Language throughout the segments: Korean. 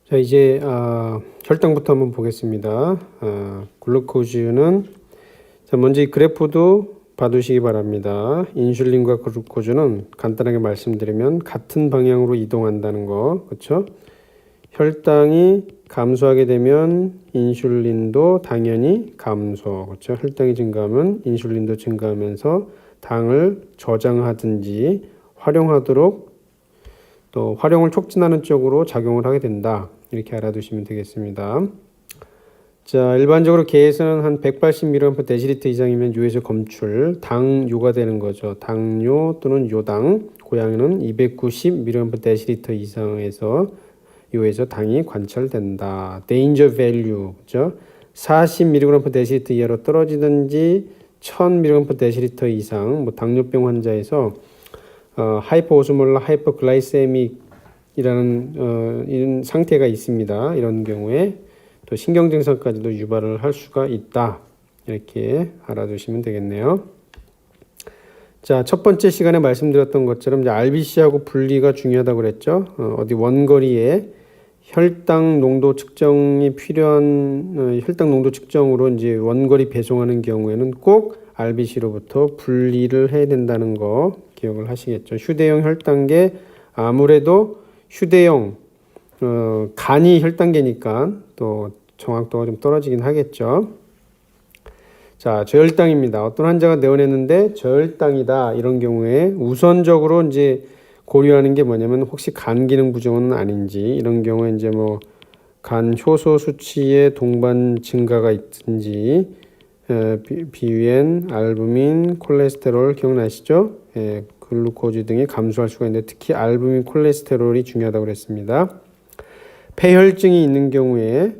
자, 이제 혈당부터 한번 보겠습니다. 글루코즈는 자, 먼저 이 그래프도 봐두시기 바랍니다. 인슐린과 글루코즈는 간단하게 말씀드리면 같은 방향으로 이동한다는 거, 그렇죠? 혈당이 감소하게 되면 인슐린도 당연히 감소, 그렇죠? 혈당이 증가하면 인슐린도 증가하면서 당을 저장하든지 활용하도록 또 활용을 촉진하는 쪽으로 작용을 하게 된다. 이렇게 알아두시면 되겠습니다. 자, 일반적으로 개에서는 한 180mg/dL 이상이면 요에서 검출, 당요가 되는 거죠. 당요 또는 요당, 고양이는 290mg/dL 이상에서 요에서 당이 관찰된다. danger value, 그죠? 40mg/dL 이하로 떨어지든지 1000mg/dL 이상, 뭐 당뇨병 환자에서 하이퍼오스몰라 하이퍼글라이세믹이라는 이런 상태가 있습니다. 이런 경우에 또 신경 증상까지도 유발을 할 수가 있다. 이렇게 알아두시면 되겠네요. 자, 첫 번째 시간에 말씀드렸던 것처럼 이제 RBC하고 분리가 중요하다고 그랬죠. 어디 원거리에 혈당 농도 측정이 필요한 혈당 농도 측정으로 이제 원거리 배송하는 경우에는 꼭 RBC로부터 분리를 해야 된다는 거 기억을 하시겠죠. 휴대용 혈당계 아무래도 휴대용 간이 혈당계니까 또 정확도가 좀 떨어지긴 하겠죠. 자, 저혈당입니다. 어떤 환자가 내원했는데 저혈당이다 이런 경우에 우선적으로 이제 고려하는 게 뭐냐면 혹시 간 기능 부종은 아닌지, 이런 경우에 이제 뭐 간 효소 수치의 동반 증가가 있든지 비위엔, 알부민, 콜레스테롤 기억나시죠? 글루코즈 등이 감소할 수가 있는데 특히 알부민, 콜레스테롤이 중요하다고 그랬습니다. 폐혈증이 있는 경우에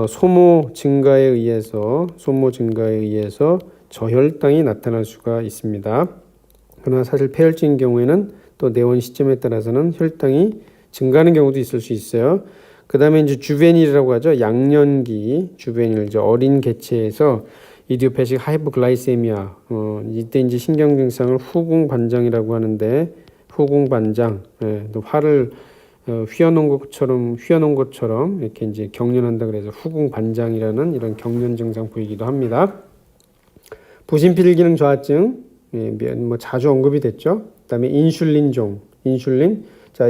소모 증가에 의해서 저혈당이 나타날 수가 있습니다. 그러나 사실 폐혈증인 경우에는 또 내원 시점에 따라서는 혈당이 증가하는 경우도 있을 수 있어요. 그 다음에 이제 주베닐이라고 하죠. 양년기 주베닐, 이제 어린 개체에서 이디오패식 하이퍼글라이세미아, 이때 이제 신경 증상을 후궁반장이라고 하는데, 후궁반장, 또 화를 휘어놓은 것처럼 이렇게 이제 경련한다 그래서 후궁반장이라는 이런 경련 증상 보이기도 합니다. 부신필 기능 저하증, 뭐 자주 언급이 됐죠. 그다음에 인슐린종, 자,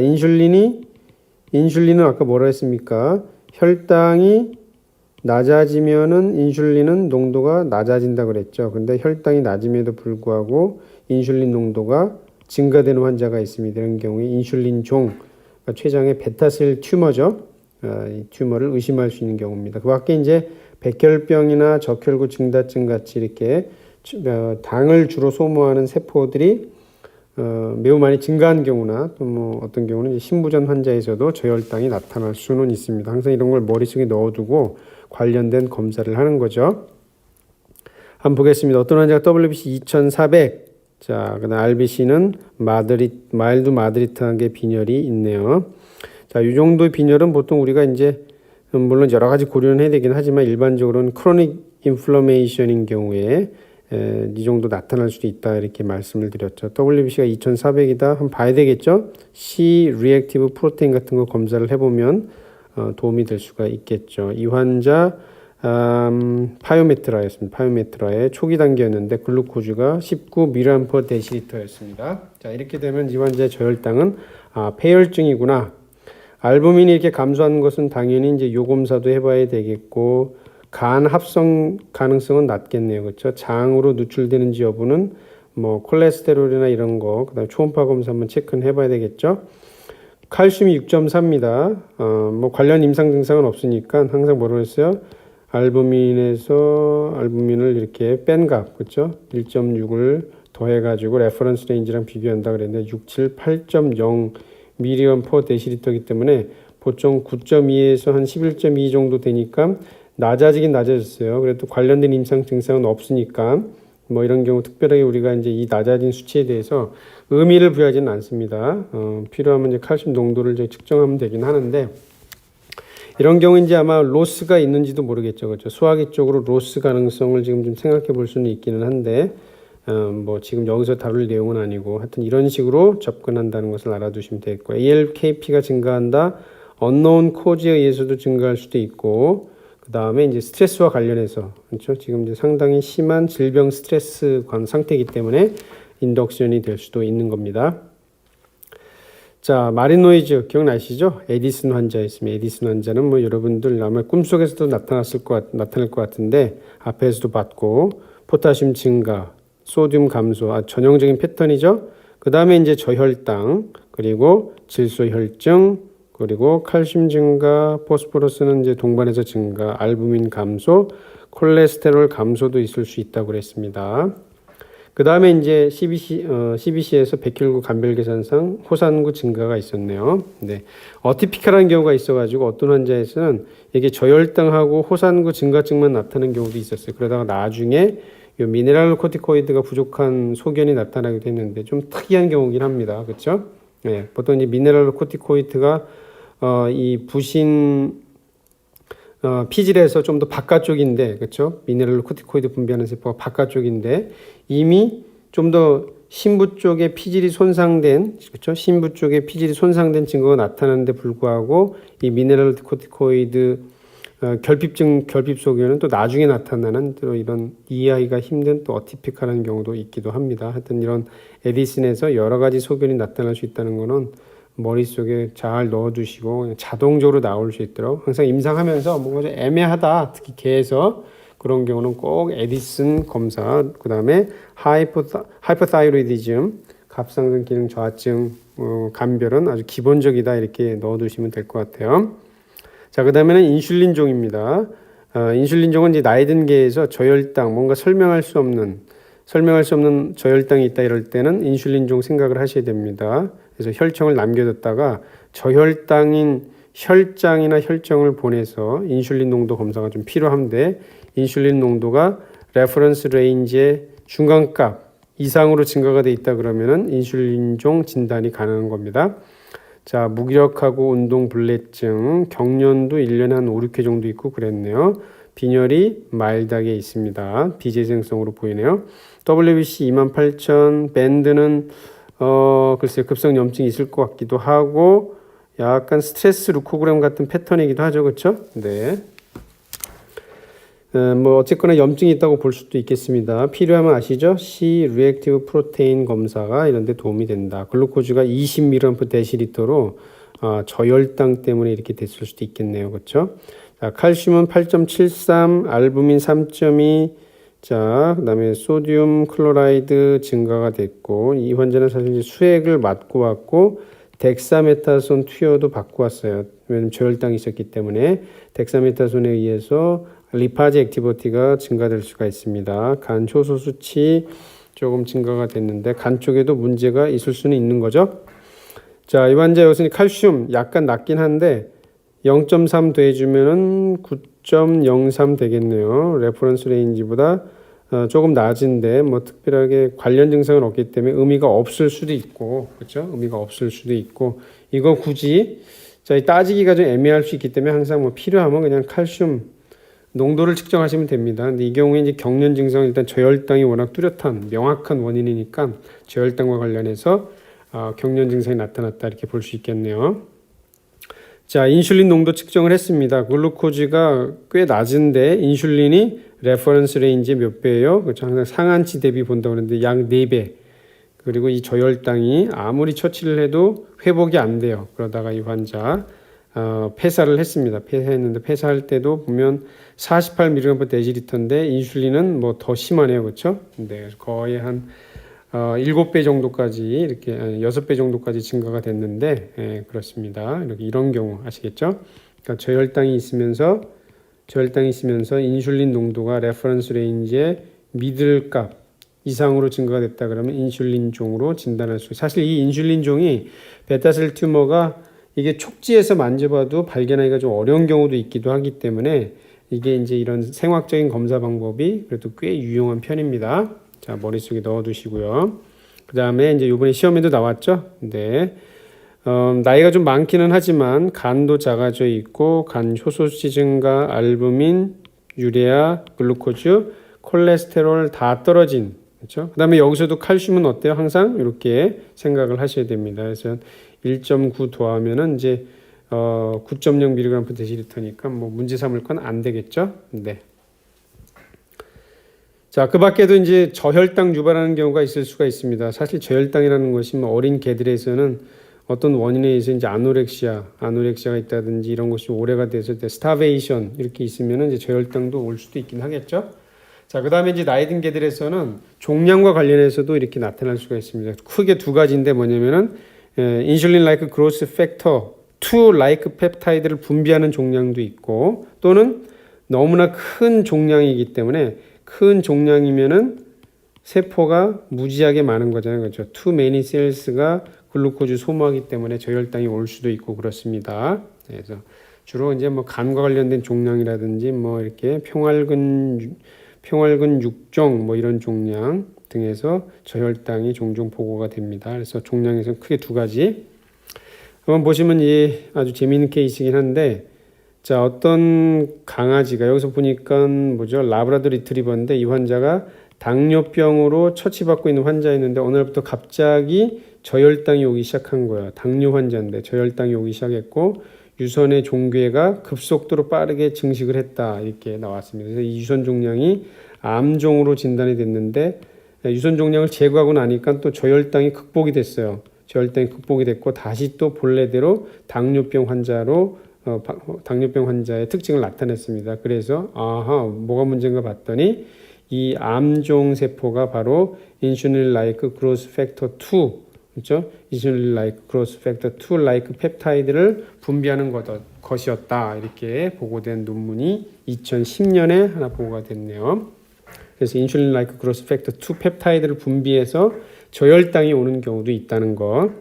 인슐린은 아까 뭐라 했습니까? 혈당이 낮아지면은 인슐린은 농도가 낮아진다 그랬죠. 근데 혈당이 낮음에도 불구하고 인슐린 농도가 증가되는 환자가 있습니다. 이런 경우에 인슐린종, 그러니까 췌장의 베타셀 튜머죠. 이 튜머를 의심할 수 있는 경우입니다. 그 밖에 이제 백혈병이나 적혈구 증다증 같이 이렇게 당을 주로 소모하는 세포들이 매우 많이 증가한 경우나 또 뭐 어떤 경우는 신부전 환자에서도 저혈당이 나타날 수는 있습니다. 항상 이런 걸 머릿속에 넣어두고 관련된 검사를 하는 거죠. 한번 보겠습니다. 어떤 환자가 WBC 2400, 자, 그다음 RBC는 마일드 마드리트하게 빈혈이 있네요. 자, 이 정도의 빈혈은 보통 우리가 이제 물론 여러 가지 고려는 해야 되긴 하지만 일반적으로는 크로닉 인플러메이션인 경우에 이 정도 나타날 수도 있다 이렇게 말씀을 드렸죠. WBC가 2400이다 한번 봐야 되겠죠. C 리액티브 프로테인 같은 거 검사를 해보면 도움이 될 수가 있겠죠. 이 환자 파요메트라였습니다. 파요메트라의 초기 단계였는데 글루코즈가 19mg/dL였습니다. 자, 이렇게 되면 이 환자의 저혈당은 폐혈증이구나. 알부민이 이렇게 감소하는 것은 당연히 이제 요 검사도 해봐야 되겠고, 간 합성 가능성은 낮겠네요. 그렇죠? 장으로 누출되는지 여부는 뭐 콜레스테롤이나 이런 거, 그다음에 초음파 검사 한번 체크는 해봐야 되겠죠. 칼슘이 6.4입니다. 뭐 관련 임상 증상은 없으니까 항상 뭐라고 했어요? 알부민을 이렇게 뺀 값, 그렇죠? 1.6을 더해가지고 레퍼런스 레인지랑 비교한다 그랬는데 6, 7, 8.0 mg/dL이기 때문에 보통 9.2에서 한 11.2 정도 되니까 낮아지긴 낮아졌어요. 그래도 관련된 임상 증상은 없으니까 뭐 이런 경우 특별하게 우리가 이제 이 낮아진 수치에 대해서 의미를 부여하지는 않습니다. 필요하면 이제 칼슘 농도를 이제 측정하면 되긴 하는데, 이런 경우 이제 아마 로스가 있는지도 모르겠죠. 그렇죠? 소화기 쪽으로 로스 가능성을 지금 좀 생각해 볼 수는 있기는 한데, 뭐 지금 여기서 다룰 내용은 아니고 하여튼 이런 식으로 접근한다는 것을 알아두시면 되겠고 ALKP가 증가한다. unknown cause에 의해서도 증가할 수도 있고 그 다음에 이제 스트레스와 관련해서 그렇죠. 지금 이제 상당히 심한 질병 스트레스 상태이기 때문에 인덕션이 될 수도 있는 겁니다. 자, 마리노이즈 기억나시죠? 에디슨 환자였습니다. 에디슨 환자는 뭐 여러분들 아마 꿈속에서도 나타날 것 같은데 앞에서도 봤고 포타슘 증가, 소듐 감소, 전형적인 패턴이죠. 그 다음에 이제 저혈당, 그리고 질소혈증, 그리고 칼슘 증가, 포스포러스는 이제 동반해서 증가, 알부민 감소, 콜레스테롤 감소도 있을 수 있다고 그랬습니다. 그 다음에 이제 CBC에서 백혈구 간별계산상 호산구 증가가 있었네요. 네. 어티피컬한 경우가 있어가지고 어떤 환자에서는 이게 저혈당하고 호산구 증가증만 나타나는 경우도 있었어요. 그러다가 나중에 이 미네랄 코티코이드가 부족한 소견이 나타나기도 했는데 좀 특이한 경우긴 합니다. 그렇죠? 네. 보통 이제 미네랄 코티코이드가 이 부신 피질에서 좀 더 바깥쪽인데, 그렇죠? 미네랄 코티코이드 분비하는 세포가 바깥쪽인데 이미 좀 더 신부 쪽에 피질이 손상된, 그렇죠? 신부 쪽에 피질이 손상된 증거가 나타나는데 불구하고 이 미네랄 코티코이드 결핍 소견은 또 나중에 나타나는 또 이런 이해하기가 힘든 또 어티피컬한 경우도 있기도 합니다. 하여튼 이런 에디슨에서 여러 가지 소견이 나타날 수 있다는 거는 머릿속에 잘 넣어두시고 자동적으로 나올 수 있도록 항상 임상하면서 뭔가 좀 애매하다, 특히 개에서 그런 경우는 꼭 에디슨 검사, 그 다음에 하이퍼타이로이디즘, 갑상선 기능 저하증 감별은 아주 기본적이다 이렇게 넣어두시면 될 것 같아요. 자, 그 다음에는 인슐린종입니다. 인슐린종은 이제 나이 든 개에서 저혈당, 뭔가 설명할 수 없는 저혈당이 있다 이럴 때는 인슐린종 생각을 하셔야 됩니다. 그래서 혈청을 남겨뒀다가 저혈당인 혈장이나 혈정을 보내서 인슐린 농도 검사가 좀 필요한데 인슐린 농도가 레퍼런스 레인지의 중간값 이상으로 증가가 돼 있다 그러면은 인슐린종 진단이 가능한 겁니다. 자, 무기력하고 운동불내증, 경련도 1년에 한 5, 6회 정도 있고 그랬네요. 빈혈이 마일드하게 있습니다. 비재생성으로 보이네요. WBC 28,000, 밴드는 글쎄요, 급성염증이 있을 것 같기도 하고 약간 스트레스 루코그램 같은 패턴이기도 하죠. 그렇죠? 네. 뭐 어쨌거나 염증이 있다고 볼 수도 있겠습니다. 필요하면 아시죠? C 리액티브 프로테인 검사가 이런 데 도움이 된다. 글루코즈가 20mg/dl로 저혈당 때문에 이렇게 됐을 수도 있겠네요. 그렇죠? 자, 칼슘은 8.73, 알부민 3.2, 자, 그다음에 소듐 클로라이드 증가가 됐고 이 환자는 사실 이제 수액을 맞고 왔고 덱사메타손 투여도 받고 왔어요. 왜냐하면 저혈당이 있었기 때문에 덱사메타손에 의해서 리파즈 액티비티가 증가될 수가 있습니다. 간 효소 수치 조금 증가가 됐는데 간 쪽에도 문제가 있을 수는 있는 거죠. 자, 이 환자 여기서 칼슘 약간 낮긴 한데 0.3 더해주면은 9.03 되겠네요. 레퍼런스 레인지보다 조금 낮은데 뭐 특별하게 관련 증상은 없기 때문에 의미가 없을 수도 있고, 그렇죠? 의미가 없을 수도 있고 이거 굳이 자, 따지기가 좀 애매할 수 있기 때문에 항상 뭐 필요하면 그냥 칼슘 농도를 측정하시면 됩니다. 근데 이 경우에 이제 경련 증상은 일단 저혈당이 워낙 뚜렷한 명확한 원인이니까 저혈당과 관련해서 경련 증상이 나타났다 이렇게 볼 수 있겠네요. 자, 인슐린 농도 측정을 했습니다. 글루코즈가 꽤 낮은데 인슐린이 레퍼런스 레인지 몇 배예요? 그렇죠. 항상 상한치 대비 본다고 그러는데 약 4배. 그리고 이 저혈당이 아무리 처치를 해도 회복이 안 돼요. 그러다가 이 환자 폐사를 했습니다. 폐사했는데 폐사할 때도 보면 48mg/dl인데 인슐린은 뭐 더 심하네요. 그렇죠? 네, 거의 한 7배 정도까지 이렇게 6배 정도까지 증가가 됐는데 그렇습니다. 이런 경우 아시겠죠? 그러니까 저혈당이 있으면서 인슐린 농도가 레퍼런스 레인지의 미들값 이상으로 증가가 됐다 그러면 인슐린종으로 진단할 수 있어요. 사실 이 인슐린종이 베타셀 튜머가 이게 촉지에서 만져봐도 발견하기가 좀 어려운 경우도 있기도 하기 때문에 이게 이제 이런 생화학적인 검사 방법이 그래도 꽤 유용한 편입니다. 자, 머릿속에 넣어두시고요. 그 다음에 이제 이번에 시험에도 나왔죠. 네. 나이가 좀 많기는 하지만 간도 작아져 있고 간 효소 수치 증가, 알부민, 유레아, 글루코즈, 콜레스테롤 다 떨어진 그렇죠? 그다음에 여기서도 칼슘은 어때요? 항상 이렇게 생각을 하셔야 됩니다. 그래서 1.9 더하면은 이제 9.0mg/dl니까 뭐 문제 삼을 건 안 되겠죠? 네. 자, 그 밖에도 이제 저혈당 유발하는 경우가 있을 수가 있습니다. 사실 저혈당이라는 것이 뭐 어린 개들에서는 어떤 원인에 의해서 이제 아노렉시아가 있다든지 이런 것이 오래가 돼서 스타베이션 이렇게 있으면은 이제 저혈당도 올 수도 있긴 하겠죠. 자, 그다음에 이제 나이 든 개들에서는 종양과 관련해서도 이렇게 나타날 수가 있습니다. 크게 두 가지인데 뭐냐면은 인슐린 라이크 그로스 팩터 2 라이크 펩타이드를 분비하는 종양도 있고 또는 너무나 큰 종양이기 때문에 큰 종양이면은 세포가 무지하게 많은 거잖아요. 그렇죠? too many cells가 글루코즈 소모하기 때문에 저혈당이 올 수도 있고 그렇습니다. 그래서 주로 이제 뭐 간과 관련된 종양이라든지 뭐 이렇게 평활근 육종 뭐 이런 종양 등에서 저혈당이 종종 보고가 됩니다. 그래서 종양에서 크게 두 가지. 한번 보시면 이 아주 재미있는 케이스이긴 한데 자, 어떤 강아지가 여기서 보니까 뭐죠? 라브라도 리트리버인데 이 환자가 당뇨병으로 처치받고 있는 환자였는데 어느 날부터 갑자기 저혈당이 오기 시작한 거예요. 당뇨 환자인데 저혈당이 오기 시작했고 유선의 종괴가 급속도로 빠르게 증식을 했다. 이렇게 나왔습니다. 그래서 이 유선 종양이 암종으로 진단이 됐는데 유선 종양을 제거하고 나니까 또 저혈당이 극복이 됐어요. 저혈당이 극복이 됐고 다시 또 본래대로 당뇨병 환자의 특징을 나타냈습니다. 그래서 뭐가 문제인가 봤더니 이 암종 세포가 바로 인슐린 라이크 그로스 팩터 2, 그렇죠? 인슐린 라이크 그로스 팩터 2 라이크 펩타이드를 분비하는 것이었다. 이렇게 보고된 논문이 2010년에 하나 보고가 됐네요. 그래서 인슐린 라이크 그로스 팩터 2 펩타이드를 분비해서 저혈당이 오는 경우도 있다는 것.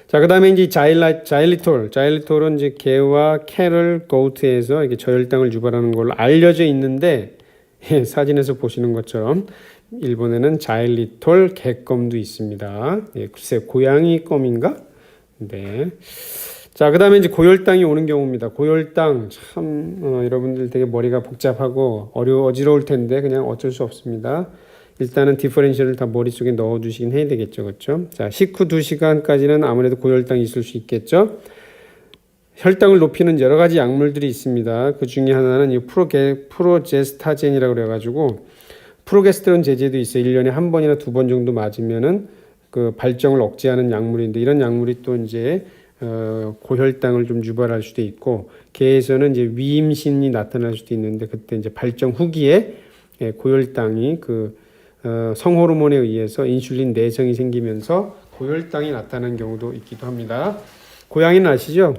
자, 그 다음에 이제 자일리톨은 이제 개와 캐럴, 고우트에서 이게 저혈당을 유발하는 걸로 알려져 있는데, 사진에서 보시는 것처럼 일본에는 자일리톨 개껌도 있습니다. 글쎄, 고양이 껌인가? 네. 자, 그 다음에 이제 고혈당이 오는 경우입니다. 고혈당, 참, 여러분들 되게 머리가 복잡하고 어지러울 텐데, 그냥 어쩔 수 없습니다. 일단은 디퍼렌셜을 다 머릿속에 넣어두시긴 해야 되겠죠. 그렇죠? 자, 식후 2시간까지는 아무래도 고혈당이 있을 수 있겠죠. 혈당을 높이는 여러 가지 약물들이 있습니다. 그 중에 하나는 이 프로제스타젠이라고 그래가지고 프로게스테론 제제도 있어요. 1년에 한 번이나 두 번 정도 맞으면은 그 발정을 억제하는 약물인데 이런 약물이 또 이제 고혈당을 좀 유발할 수도 있고 개에서는 이제 위임신이 나타날 수도 있는데 그때 이제 발정 후기에 고혈당이 성호르몬에 의해서 인슐린 내성이 생기면서 고혈당이 나타나는 경우도 있기도 합니다. 고양이는 아시죠?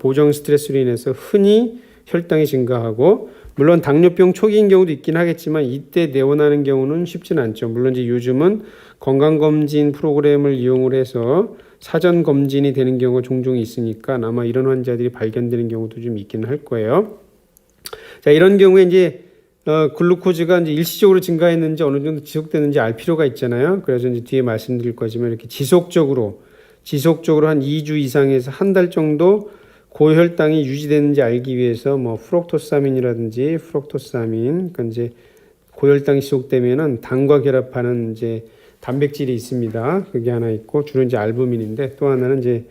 보정 스트레스로 인해서 흔히 혈당이 증가하고 물론 당뇨병 초기인 경우도 있긴 하겠지만 이때 내원하는 경우는 쉽지는 않죠. 물론 이제 요즘은 건강검진 프로그램을 이용을 해서 사전 검진이 되는 경우가 종종 있으니까 아마 이런 환자들이 발견되는 경우도 좀 있기는 할 거예요. 자, 이런 경우에 이제 글루코즈가 이제 일시적으로 증가했는지 어느 정도 지속되는지 알 필요가 있잖아요. 그래서 이제 뒤에 말씀드릴 거지만 이렇게 지속적으로 한 2주 이상에서 한 달 정도 고혈당이 유지되는지 알기 위해서 뭐 프록토사민이라든지 그러니까 이제 고혈당이 지속되면은 당과 결합하는 이제 단백질이 있습니다. 그게 하나 있고 주로 이제 알부민인데 또 하나는 이제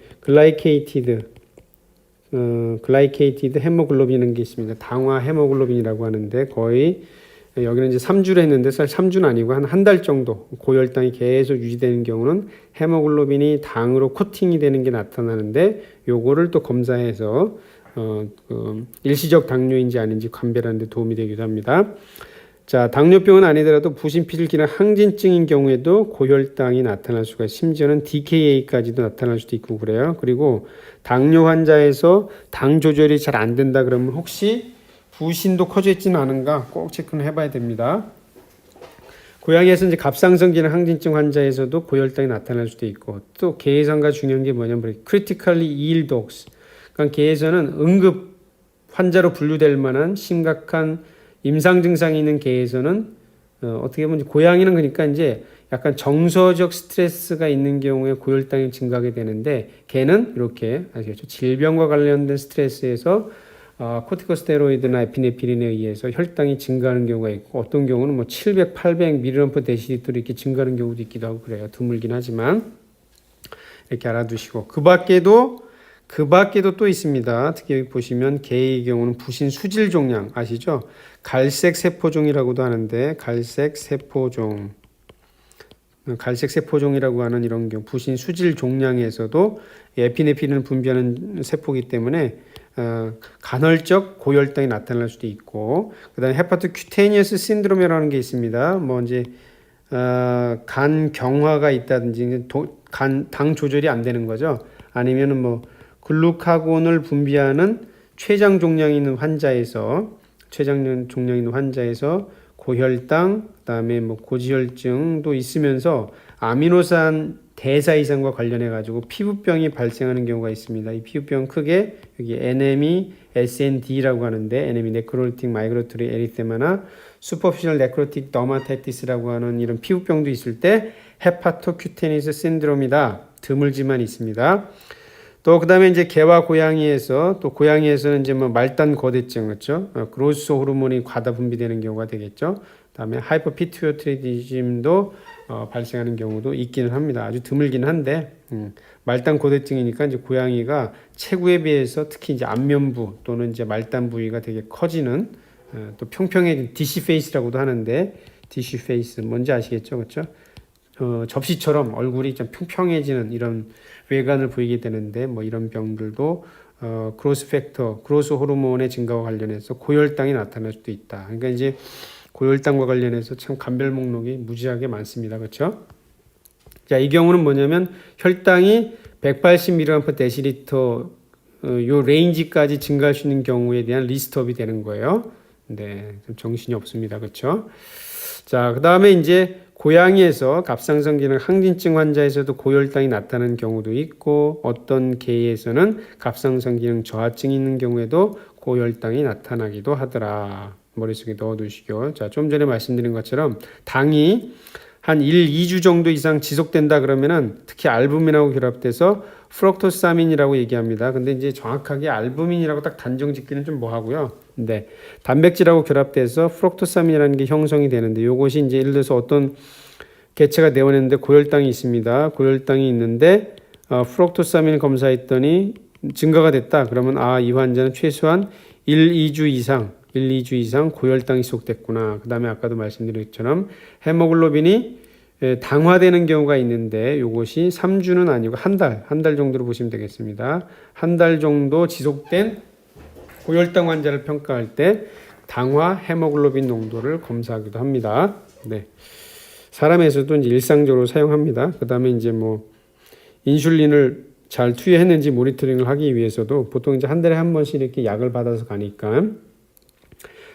글라이케이티드 헤모글로빈이라는 게 있습니다. 당화 헤모글로빈이라고 하는데 거의 여기는 이제 3주를 했는데 사실 3주는 아니고 한 달 정도 고혈당이 계속 유지되는 경우는 헤모글로빈이 당으로 코팅이 되는 게 나타나는데 요거를 또 검사해서 일시적 당뇨인지 아닌지 감별하는 데 도움이 되기도 합니다. 자, 당뇨병은 아니더라도 부신피질기나 항진증인 경우에도 고혈당이 나타날 수가 심지어는 DKA까지도 나타날 수도 있고 그래요. 그리고 당뇨 환자에서 당 조절이 잘 안 된다 그러면 혹시 부신도 커져 있지는 않은가 꼭 체크는 해봐야 됩니다. 고양이에서 이제 갑상선 기능 항진증 환자에서도 고혈당이 나타날 수도 있고 또 개에서가 중요한 게 뭐냐면 critically ill dogs. 그러니까 개에서는 응급 환자로 분류될 만한 심각한 임상 증상이 있는 개에서는 어떻게 보면 고양이는 그러니까 이제 약간 정서적 스트레스가 있는 경우에 고혈당이 증가하게 되는데 개는 이렇게 아시겠죠? 질병과 관련된 스트레스에서 코티코스테로이드나 에피네프린에 의해서 혈당이 증가하는 경우가 있고 어떤 경우는 뭐 700, 800mg 데시리터로 이렇게 증가하는 경우도 있기도 하고 그래요. 드물긴 하지만 이렇게 알아두시고 그 밖에도 또 있습니다. 특히 여기 보시면 개의 경우는 부신 수질 종양 아시죠? 갈색 세포종이라고도 하는데 갈색 세포종이라고 하는 이런 경우 부신 수질 종양에서도 에피네프린을 분비하는 세포이기 때문에 간헐적 고혈당이 나타날 수도 있고 그다음에 헤파토 큐테니어스 신드롬이라는 게 있습니다. 뭐 이제 간 경화가 있다든지 당 조절이 안 되는 거죠. 아니면은 뭐 글루카곤을 분비하는 췌장 종양이 있는 환자에서 고혈당, 그다음에 뭐 고지혈증도 있으면서 아미노산 대사 이상과 관련해 가지고 피부병이 발생하는 경우가 있습니다. 이 피부병 크게 여기 NME, SND라고 하는데 NME 네크로틱 마이그로토리 에리테마나 슈퍼피셜 네크로틱 더마타이티스라고 하는 이런 피부병도 있을 때 헤파토큐테니스 신드롬이다. 드물지만 있습니다. 또 그다음에 이제 개와 고양이에서는 이제 뭐 말단 거대증 그렇죠? 그로스 호르몬이 과다 분비되는 경우가 되겠죠. 그다음에 하이퍼피투어트리디즘도 발생하는 경우도 있기는 합니다. 아주 드물긴 한데 말단 고대증이니까 이제 고양이가 체구에 비해서 특히 이제 안면부 또는 이제 말단 부위가 되게 커지는 또 평평해진 디시 페이스라고도 하는데 디시 페이스 뭔지 아시겠죠, 그렇죠? 접시처럼 얼굴이 좀 평평해지는 이런 외관을 보이게 되는데 뭐 이런 병들도 그로스 호르몬의 증가와 관련해서 고혈당이 나타날 수도 있다. 그러니까 이제 고혈당과 관련해서 참 감별 목록이 무지하게 많습니다. 그렇죠? 자, 이 경우는 뭐냐면 혈당이 180mg 데시리터 요 레인지까지 증가할 수 있는 경우에 대한 리스트업이 되는 거예요. 네, 좀 정신이 없습니다. 그렇죠? 자, 그다음에 이제 고양이에서 갑상선 기능 항진증 환자에서도 고혈당이 나타나는 경우도 있고 어떤 개에서는 갑상선 기능 저하증이 있는 경우에도 고혈당이 나타나기도 하더라. 머릿속에 넣어두시고 자, 좀 전에 말씀드린 것처럼 당이 한 1, 2주 정도 이상 지속된다 그러면은 특히 알부민하고 결합돼서 프럭토사민이라고 얘기합니다. 근데 이제 정확하게 알부민이라고 딱 단정 짓기는 좀 뭐하고요. 근데 단백질하고 결합돼서 프럭토사민이라는 게 형성이 되는데 이것이 이제 예를 들어서 어떤 개체가 내원했는데 고혈당이 있습니다. 고혈당이 있는데 프럭토사민을 검사했더니 증가가 됐다. 그러면 이 환자는 최소한 1, 2주 이상 고혈당이 지속됐구나. 그 다음에 아까도 말씀드린 것처럼 헤모글로빈이 당화되는 경우가 있는데 이것이 3주는 아니고 한 달 정도로 보시면 되겠습니다. 한 달 정도 지속된 고혈당 환자를 평가할 때 당화 헤모글로빈 농도를 검사하기도 합니다. 네. 사람에서도 이제 일상적으로 사용합니다. 그 다음에 이제 뭐 인슐린을 잘 투여했는지 모니터링을 하기 위해서도 보통 이제 한 달에 한 번씩 이렇게 약을 받아서 가니까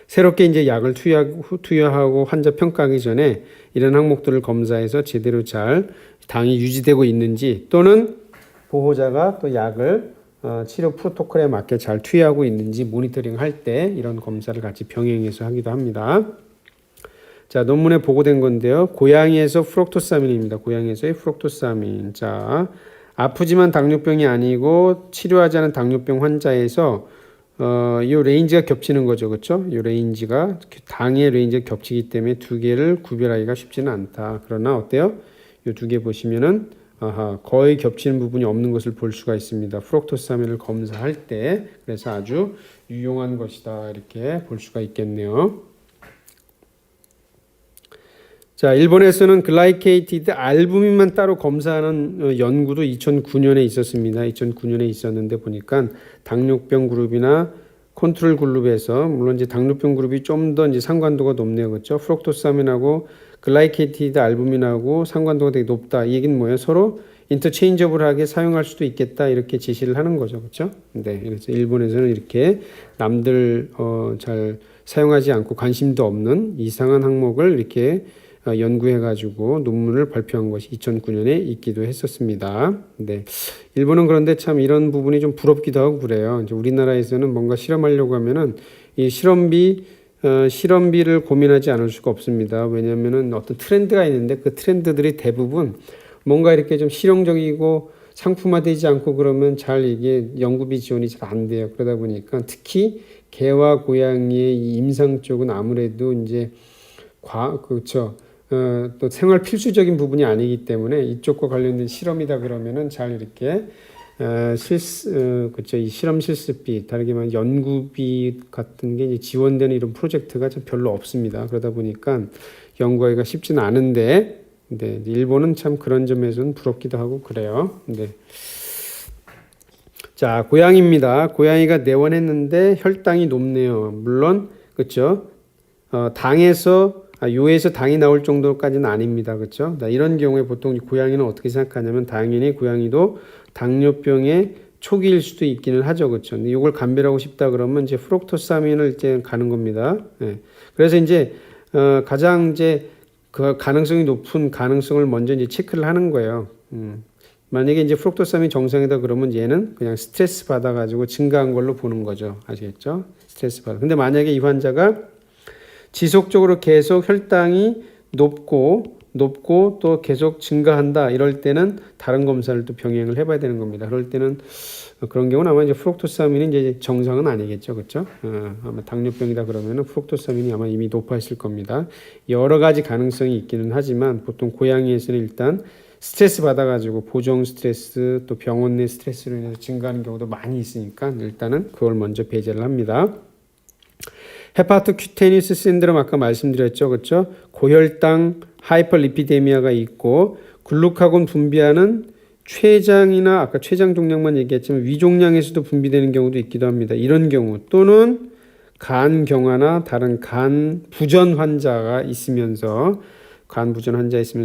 새롭게 이제 약을 투여하고 환자 평가하기 전에 이런 항목들을 검사해서 제대로 잘 당이 유지되고 있는지 또는 보호자가 또 약을 치료 프로토콜에 맞게 잘 투여하고 있는지 모니터링 할 때 이런 검사를 같이 병행해서 하기도 합니다. 자, 논문에 보고된 건데요. 고양이에서 프럭토사민입니다. 고양이에서의 프럭토사민. 자, 아프지만 당뇨병이 아니고 치료하지 않은 당뇨병 환자에서 이 레인지가 겹치는 거죠. 그렇죠? 이 레인지가 당의 레인지가 겹치기 때문에 두 개를 구별하기가 쉽지는 않다. 그러나 어때요? 이 두 개 보시면은 거의 겹치는 부분이 없는 것을 볼 수가 있습니다. 프럭토사민을 검사할 때 그래서 아주 유용한 것이다. 이렇게 볼 수가 있겠네요. 자, 일본에서는 글라이케이티드 알부민만 따로 검사하는 연구도 2009년에 있었습니다. 2009년에 있었는데 보니까 당뇨병 그룹이나 컨트롤 그룹에서 물론 이제 당뇨병 그룹이 좀 더 이제 상관도가 높네요. 그렇죠? 프럭토사민하고 글라이케이티드 알부민하고 상관도가 되게 높다. 이 얘기는 뭐예요? 서로 인터체인저블하게 사용할 수도 있겠다. 이렇게 제시를 하는 거죠. 그렇죠? 네. 그래서 일본에서는 이렇게 남들 잘 사용하지 않고 관심도 없는 이상한 항목을 이렇게 연구해가지고 논문을 발표한 것이 2009년에 있기도 했었습니다. 네. 일본은 그런데 참 이런 부분이 좀 부럽기도 하고 그래요. 이제 우리나라에서는 뭔가 실험하려고 하면은 이 실험비를 고민하지 않을 수가 없습니다. 왜냐하면은 어떤 트렌드가 있는데 그 트렌드들이 대부분 뭔가 이렇게 좀 실용적이고 상품화되지 않고 그러면 잘 이게 연구비 지원이 잘 안 돼요. 그러다 보니까 특히 개와 고양이의 이 임상 쪽은 아무래도 이제 그렇죠. 또 생활 필수적인 부분이 아니기 때문에 이쪽과 관련된 실험이다 그러면은 잘 이렇게 그렇죠. 이 실험 실습비, 다르게 말하면 연구비 같은 게 이제 지원되는 이런 프로젝트가 좀 별로 없습니다. 그러다 보니까 연구하기가 쉽지는 않은데, 네, 일본은 참 그런 점에서는 부럽기도 하고 그래요. 네. 자, 고양이입니다. 고양이가 내원했는데 혈당이 높네요. 물론, 그렇죠. 요에서 당이 나올 정도까지는 아닙니다. 그렇죠? 이런 경우에 보통 고양이는 어떻게 생각하냐면 당연히 고양이도 당뇨병의 초기일 수도 있기는 하죠. 그렇죠? 근데 이걸 감별하고 싶다 그러면 이제 프록토사민을 이제 가는 겁니다. 네. 그래서 이제 가장 이제 그 가능성이 높은 가능성을 먼저 이제 체크를 하는 거예요. 만약에 이제 프록토사민 정상이다 그러면 얘는 그냥 스트레스 받아가지고 증가한 걸로 보는 거죠. 아시겠죠? 스트레스 받아. 근데 만약에 이 환자가 지속적으로 계속 혈당이 높고 또 계속 증가한다 이럴 때는 다른 검사를 또 병행을 해봐야 되는 겁니다. 그럴 때는 그런 경우는 아마 이제 프록토사민이 이제 정상은 아니겠죠, 그렇죠? 아마 당뇨병이다 그러면은 프록토사민이 아마 이미 높아 있을 겁니다. 여러 가지 가능성이 있기는 하지만 보통 고양이에서는 일단 스트레스 받아가지고 보정 스트레스 또 병원 내 스트레스로 인해서 증가하는 경우도 많이 있으니까 일단은 그걸 먼저 배제를 합니다. 헤파토큐테니스 신드롬 아까 말씀드렸죠. 그렇죠? 고혈당, 하이퍼리피데미아가 있고 글루카곤 분비하는 췌장이나 아까 췌장 종양만 얘기했지만 위종양에서도 분비되는 경우도 있기도 합니다. 이런 경우 또는 간 경화나 다른 간 부전 환자가 있으면서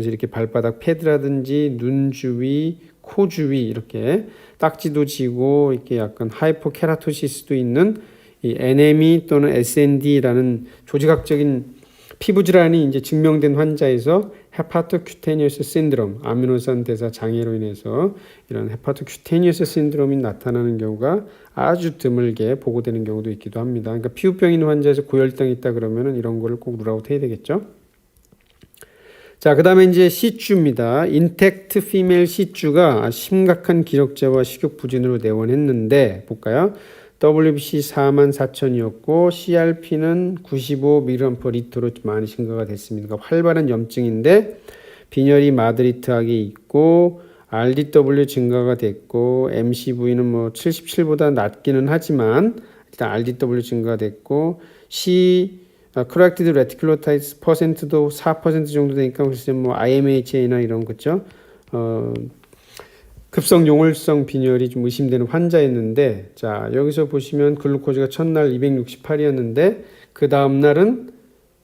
이렇게 발바닥 패드라든지 눈 주위, 코 주위 이렇게 딱지도 지고 이렇게 약간 하이포케라토시스도 있는 이 NME 또는 SND라는 조직학적인 피부 질환이 이제 증명된 환자에서 헤파토큐테니어스 신드롬, 아미노산 대사 장애로 인해서 이런 헤파토큐테니어스 신드롬이 나타나는 경우가 아주 드물게 보고되는 경우도 있기도 합니다. 그러니까 피부병 있는 환자에서 고혈당이 있다 그러면은 이런 거를 꼭 룰아웃 해야 되겠죠. 자, 그 다음에 이제 시주입니다. 인텍트 피메일 시주가 심각한 기력자와 식욕 부진으로 내원했는데 볼까요? WBC 44,000이었고 CRP는 95mg/L로 많이 증가가 됐습니다. 그러니까 활발한 염증인데 빈혈이 마드리트하게 있고 RDW 증가가 됐고 MCV는 뭐 77보다 낮기는 하지만 일단 RDW 증가가 됐고 corrected reticulocyte 퍼센트도 4% 정도 되니까 글쎄 뭐 IMHA나 이런 거죠. 급성 용혈성 빈혈이 좀 의심되는 환자였는데, 자, 여기서 보시면 글루코즈가 첫날 268이었는데, 그 다음날은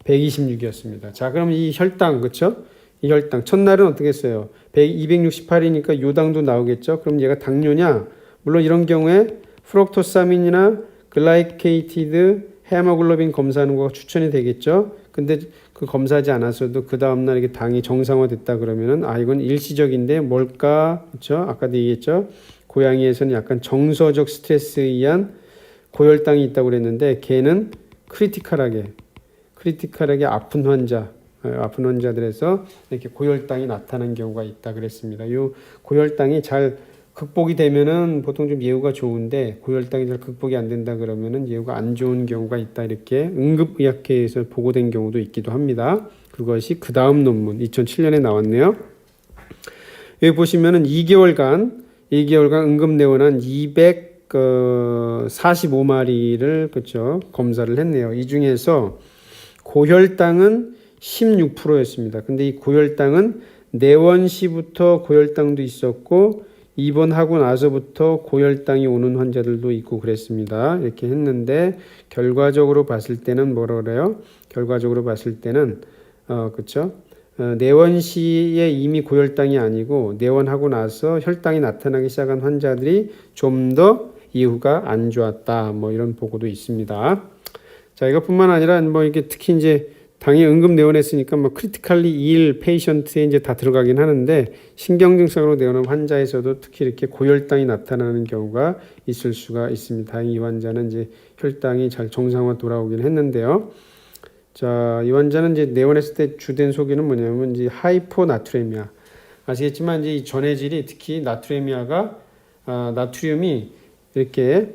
126이었습니다. 자, 그럼 이 혈당, 그쵸? 이 혈당. 첫날은 어떻게 했어요? 268이니까 요당도 나오겠죠? 그럼 얘가 당뇨냐? 물론 이런 경우에 프록토사민이나 글라이케이티드 헤모글로빈 검사하는 거가 추천이 되겠죠? 근데 그 검사하지 않았어도 그 다음날 이게 당이 정상화됐다 그러면은 이건 일시적인데 뭘까? 그렇죠? 아까도 얘기했죠? 고양이에서는 약간 정서적 스트레스에 의한 고혈당이 있다고 그랬는데 걔는 크리티컬하게 아픈 환자들에서 이렇게 고혈당이 나타난 경우가 있다 그랬습니다. 이 고혈당이 잘 극복이 되면은 보통 좀 예후가 좋은데 고혈당이 잘 극복이 안 된다 그러면은 예후가 안 좋은 경우가 있다 이렇게 응급의학회에서 보고된 경우도 있기도 합니다. 그것이 그 다음 논문 2007년에 나왔네요. 여기 보시면은 2개월간 응급내원한 245마리를 그렇죠 검사를 했네요. 이 중에서 고혈당은 16%였습니다. 근데 이 고혈당은 내원 시부터 고혈당도 있었고 입원하고 나서부터 고혈당이 오는 환자들도 있고 그랬습니다. 이렇게 했는데 결과적으로 봤을 때는 뭐라 그래요? 결과적으로 봤을 때는 그렇죠? 내원 시에 이미 고혈당이 아니고 내원하고 나서 혈당이 나타나기 시작한 환자들이 좀 더 이후가 안 좋았다. 뭐 이런 보고도 있습니다. 자, 이것뿐만 아니라 뭐 이게 특히 이제 당이 응급 내원했으니까 뭐 크리티컬리 이일 페이션트에 이제 다 들어가긴 하는데 신경 증상으로 내원한 환자에서도 특히 이렇게 고혈당이 나타나는 경우가 있을 수가 있습니다. 다행히 이 환자는 이제 혈당이 잘 정상화 돌아오긴 했는데요. 자, 이 환자는 이제 내원했을 때 주된 소견은 뭐냐면 이제 하이포나트레미아. 아시겠지만 이제 이 전해질이 특히 나트륨이 이렇게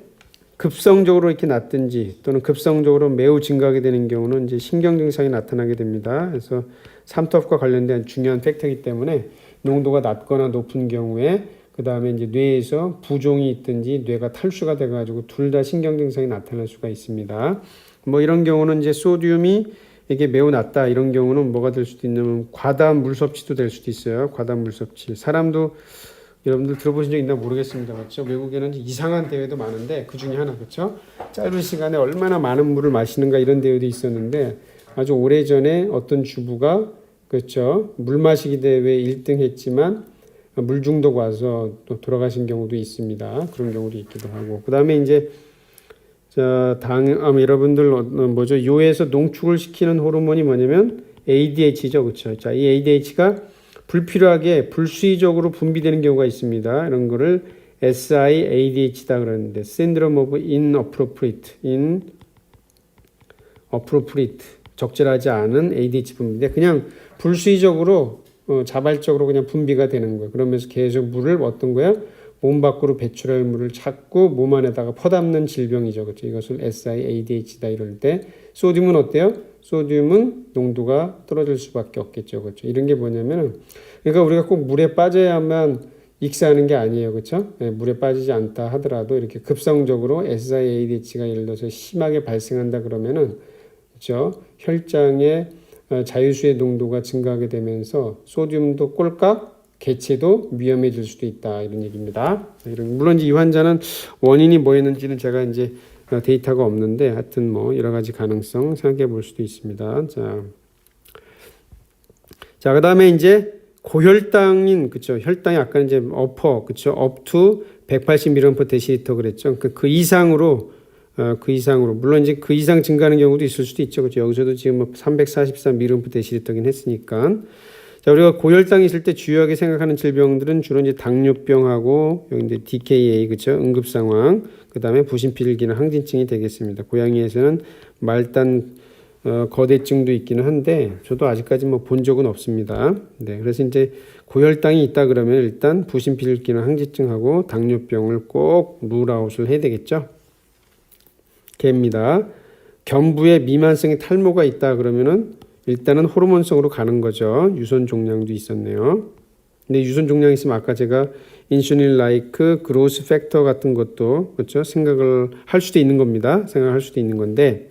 급성적으로 이렇게 낮든지 또는 급성적으로 매우 증가하게 되는 경우는 이제 신경 증상이 나타나게 됩니다. 그래서 삼투압과 관련된 중요한 팩터이기 때문에 농도가 낮거나 높은 경우에 그 다음에 이제 뇌에서 부종이 있든지 뇌가 탈수가 돼가지고 둘 다 신경 증상이 나타날 수가 있습니다. 뭐 이런 경우는 이제 소듐이 이게 매우 낮다 이런 경우는 뭐가 될 수도 있냐면 과다한 물 섭취도 될 수도 있어요. 과다한 물 섭취. 사람도 여러분들 들어보신 적 있나 모르겠습니다. 그렇죠? 외국에는 이상한 대회도 많은데 그 중에 하나 그렇죠? 짧은 시간에 얼마나 많은 물을 마시는가 이런 대회도 있었는데 아주 오래전에 어떤 주부가 그렇죠? 물 마시기 대회 1등 했지만 물 중독 와서 또 돌아가신 경우도 있습니다. 그런 경우도 있기도 하고. 그다음에 이제 여러분들 뭐죠? 요에서 농축을 시키는 호르몬이 뭐냐면 ADH죠. 그렇죠? 자, 이 ADH가 불필요하게 불수의적으로 분비되는 경우가 있습니다. 이런 거를 SIADH다 그러는데 Syndrome of Inappropriate 적절하지 않은 ADH 분비인데 그냥 불수의적으로 자발적으로 그냥 분비가 되는 거예요. 그러면서 계속 물을 어떤 거야? 몸 밖으로 배출할 물을 찾고 몸 안에다가 퍼담는 질병이죠. 그렇죠? 이것을 SIADH다 이럴 때 소듐은 어때요? 소듐은 농도가 떨어질 수밖에 없겠죠. 그렇죠? 이런 게 뭐냐면은 그러니까 우리가 꼭 물에 빠져야만 익사하는 게 아니에요. 그렇죠? 네, 물에 빠지지 않다 하더라도 이렇게 급성적으로 SIADH가 예를 들어서 심하게 발생한다 그러면은 그렇죠? 혈장에 자유수의 농도가 증가하게 되면서 소듐도 꼴깍 개체도 위험해질 수도 있다 이런 얘기입니다. 물론 이 환자는 원인이 뭐였는지는 제가 이제 데이터가 없는데 하여튼 뭐 여러 가지 가능성 생각해 볼 수도 있습니다. 자 그다음에 이제 고혈당인 그쵸 혈당이 아까 이제 그쵸 up to 180mg/dL 그랬죠. 그 이상으로 물론 이제 그 이상 증가하는 경우도 있을 수도 있죠. 그렇죠. 여기서도 지금 343mg/dL긴 했으니까. 자, 우리가 고혈당이 있을 때 주요하게 생각하는 질병들은 주로 이제 당뇨병하고 여기 이제 DKA 그렇죠. 응급 상황. 그다음에 부신피를 기는 항진증이 되겠습니다. 고양이에서는 말단 거대증도 있기는 한데 저도 아직까지 뭐 본 적은 없습니다. 네. 그래서 이제 고혈당이 있다 그러면 일단 부신피를 기는 항진증하고 당뇨병을 꼭 룰아웃을 해야 되겠죠. 개입니다. 견부에 미만성의 탈모가 있다 그러면은 일단은 호르몬성으로 가는 거죠. 유선 종양도 있었네요. 근데 유선 종양이 있으면 아까 제가 인슐린 라이크 그로스 팩터 같은 것도 그렇죠? 생각을 할 수도 있는 겁니다. 생각할 수도 있는 건데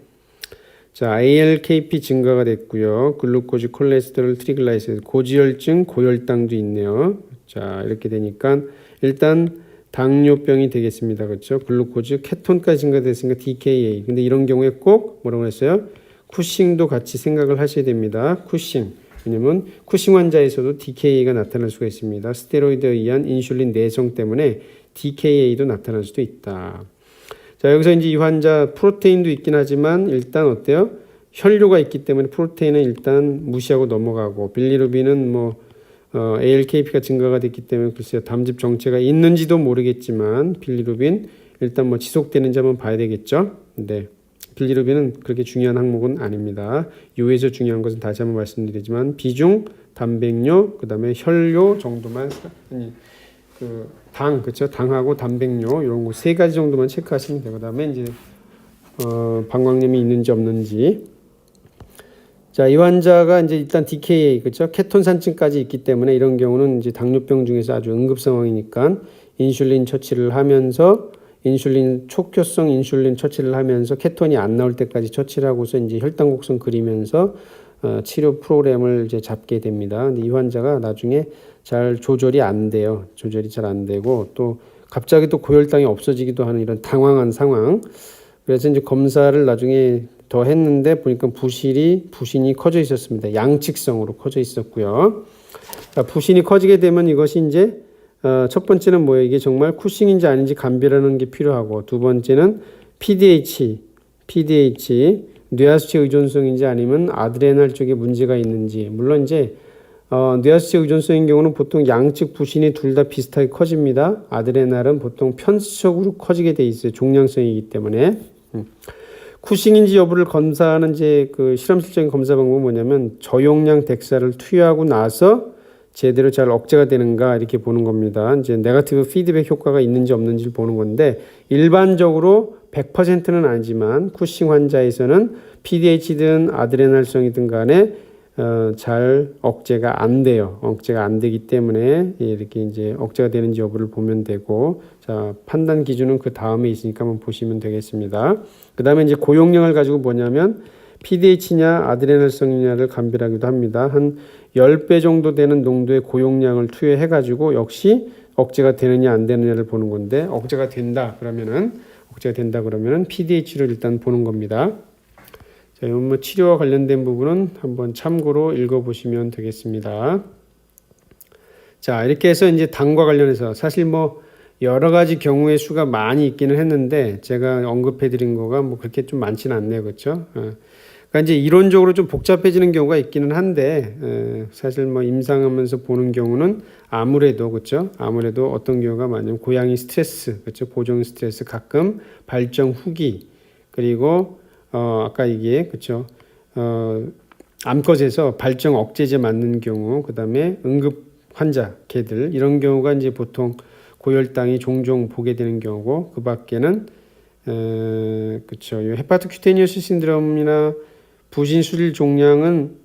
자, ALKP 증가가 됐고요. 글루코즈, 콜레스테롤, 트리글라이세리드, 고지혈증, 고혈당도 있네요. 자, 이렇게 되니까 일단 당뇨병이 되겠습니다. 그렇죠? 글루코즈, 케톤까지 증가됐으니까 DKA. 근데 이런 경우에 꼭 뭐라고 했어요? 쿠싱도 같이 생각을 하셔야 됩니다. 쿠싱. 왜냐면 쿠싱 환자에서도 DKA가 나타날 수가 있습니다. 스테로이드에 의한 인슐린 내성 때문에 DKA도 나타날 수도 있다. 자, 여기서 이제 이 환자 프로테인도 있긴 하지만 일단 어때요? 혈류가 있기 때문에 프로테인은 일단 무시하고 넘어가고 빌리루빈은 ALKP가 증가가 됐기 때문에 글쎄요 담즙 정체가 있는지도 모르겠지만 빌리루빈 일단 뭐 지속되는지 한번 봐야 되겠죠. 네. 빌리루빈은 그렇게 중요한 항목은 아닙니다. 요에서 중요한 것은 다시 한번 말씀드리지만 비중, 단백뇨, 그다음에 혈뇨 정도만 그렇죠? 당하고 단백뇨 이런 거 세 가지 정도만 체크하시면 되고 그다음에 이제 방광염이 있는지 없는지. 자, 이 환자가 이제 일단 DKA 그렇죠? 케톤 산증까지 있기 때문에 이런 경우는 이제 당뇨병 중에서 아주 응급 상황이니까 인슐린 처치를 하면서 촉효성 인슐린 처치를 하면서 케톤이 안 나올 때까지 처치를 하고서 이제 혈당 곡선 그리면서 치료 프로그램을 이제 잡게 됩니다. 근데 이 환자가 나중에 잘 조절이 안 돼요. 조절이 잘 안 되고 또 갑자기 또 고혈당이 없어지기도 하는 이런 당황한 상황. 그래서 이제 검사를 나중에 더 했는데 보니까 부신이 커져 있었습니다. 양측성으로 커져 있었고요. 부신이 커지게 되면 이것이 이제 첫 번째는 뭐예요? 이게 정말 쿠싱인지 아닌지 감별하는 게 필요하고 두 번째는 PDH 뇌하수체 의존성인지 아니면 아드레날 쪽에 문제가 있는지. 물론 이제 뇌하수체 의존성인 경우는 보통 양측 부신이 둘 다 비슷하게 커집니다. 아드레날은 보통 편수적으로 커지게 돼 있어요. 종양성이기 때문에. 쿠싱인지 여부를 검사하는 이제 그 실험실적인 검사 방법은 뭐냐면 저용량 덱사를 투여하고 나서 제대로 잘 억제가 되는가 이렇게 보는 겁니다. 이제 네거티브 피드백 효과가 있는지 없는지를 보는 건데 일반적으로 100%는 아니지만 쿠싱 환자에서는 PDH든 아드레날성이든 간에 잘 억제가 안 돼요. 억제가 안 되기 때문에 이렇게 이제 억제가 되는지 여부를 보면 되고, 자, 판단 기준은 그 다음에 있으니까 한번 보시면 되겠습니다. 그 다음에 이제 고용량을 가지고 뭐냐면 PDH냐 아드레날성이냐를 감별하기도 합니다. 한 10배 정도 되는 농도의 고용량을 투여해 가지고 역시 억제가 되느냐 안 되느냐를 보는 건데, 억제가 된다 그러면은 PDH를 일단 보는 겁니다. 자, 이건 뭐 치료와 관련된 부분은 한번 참고로 읽어보시면 되겠습니다. 자, 이렇게 해서 이제 당과 관련해서 사실 뭐 여러 가지 경우의 수가 많이 있기는 했는데 제가 언급해드린 거가 뭐 그렇게 좀 많지는 않네요, 그렇죠? 그러니까 이제 이론적으로 좀 복잡해지는 경우가 있기는 한데 사실 뭐 임상하면서 보는 경우는 아무래도 그렇죠? 아무래도 어떤 경우가 많냐면 고양이 스트레스, 그렇죠? 보정 스트레스, 가끔 발정 후기, 그리고 아까 이게 그렇죠? 암컷에서 발정 억제제 맞는 경우, 그다음에 응급 환자 개들 이런 경우가 이제 보통 고혈당이 종종 보게 되는 경우고, 그 밖에는 그렇죠. 헤파토 큐테니어스 신드롬이나 부신 수질 종양은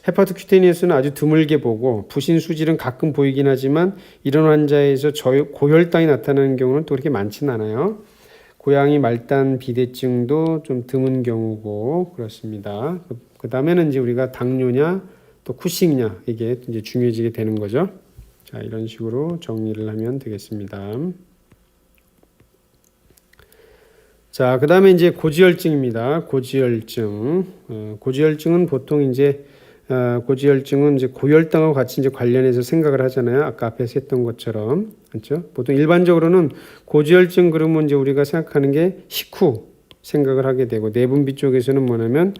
헤파토 큐테니어스는 아주 드물게 보고 부신 수질은 가끔 보이긴 하지만 이런 환자에서 고혈당이 나타나는 경우는 또 그렇게 많지는 않아요. 고양이 말단 비대증도 좀 드문 경우고 그렇습니다. 그 다음에는 이제 우리가 당뇨냐 또 쿠싱이냐 이게 이제 중요해지게 되는 거죠. 자, 이런 식으로 정리를 하면 되겠습니다. 자, 그 다음에 이제 고지혈증입니다. 고지혈증은 보통 이제 고지혈증은 이제 고혈당하고 같이 이제 관련해서 생각을 하잖아요. 아까 앞에서 했던 것처럼. 그렇죠? 보통 일반적으로는 고지혈증 그러면 이제 우리가 생각하는 게 식후 생각을 하게 되고, 내분비 쪽에서는 뭐냐면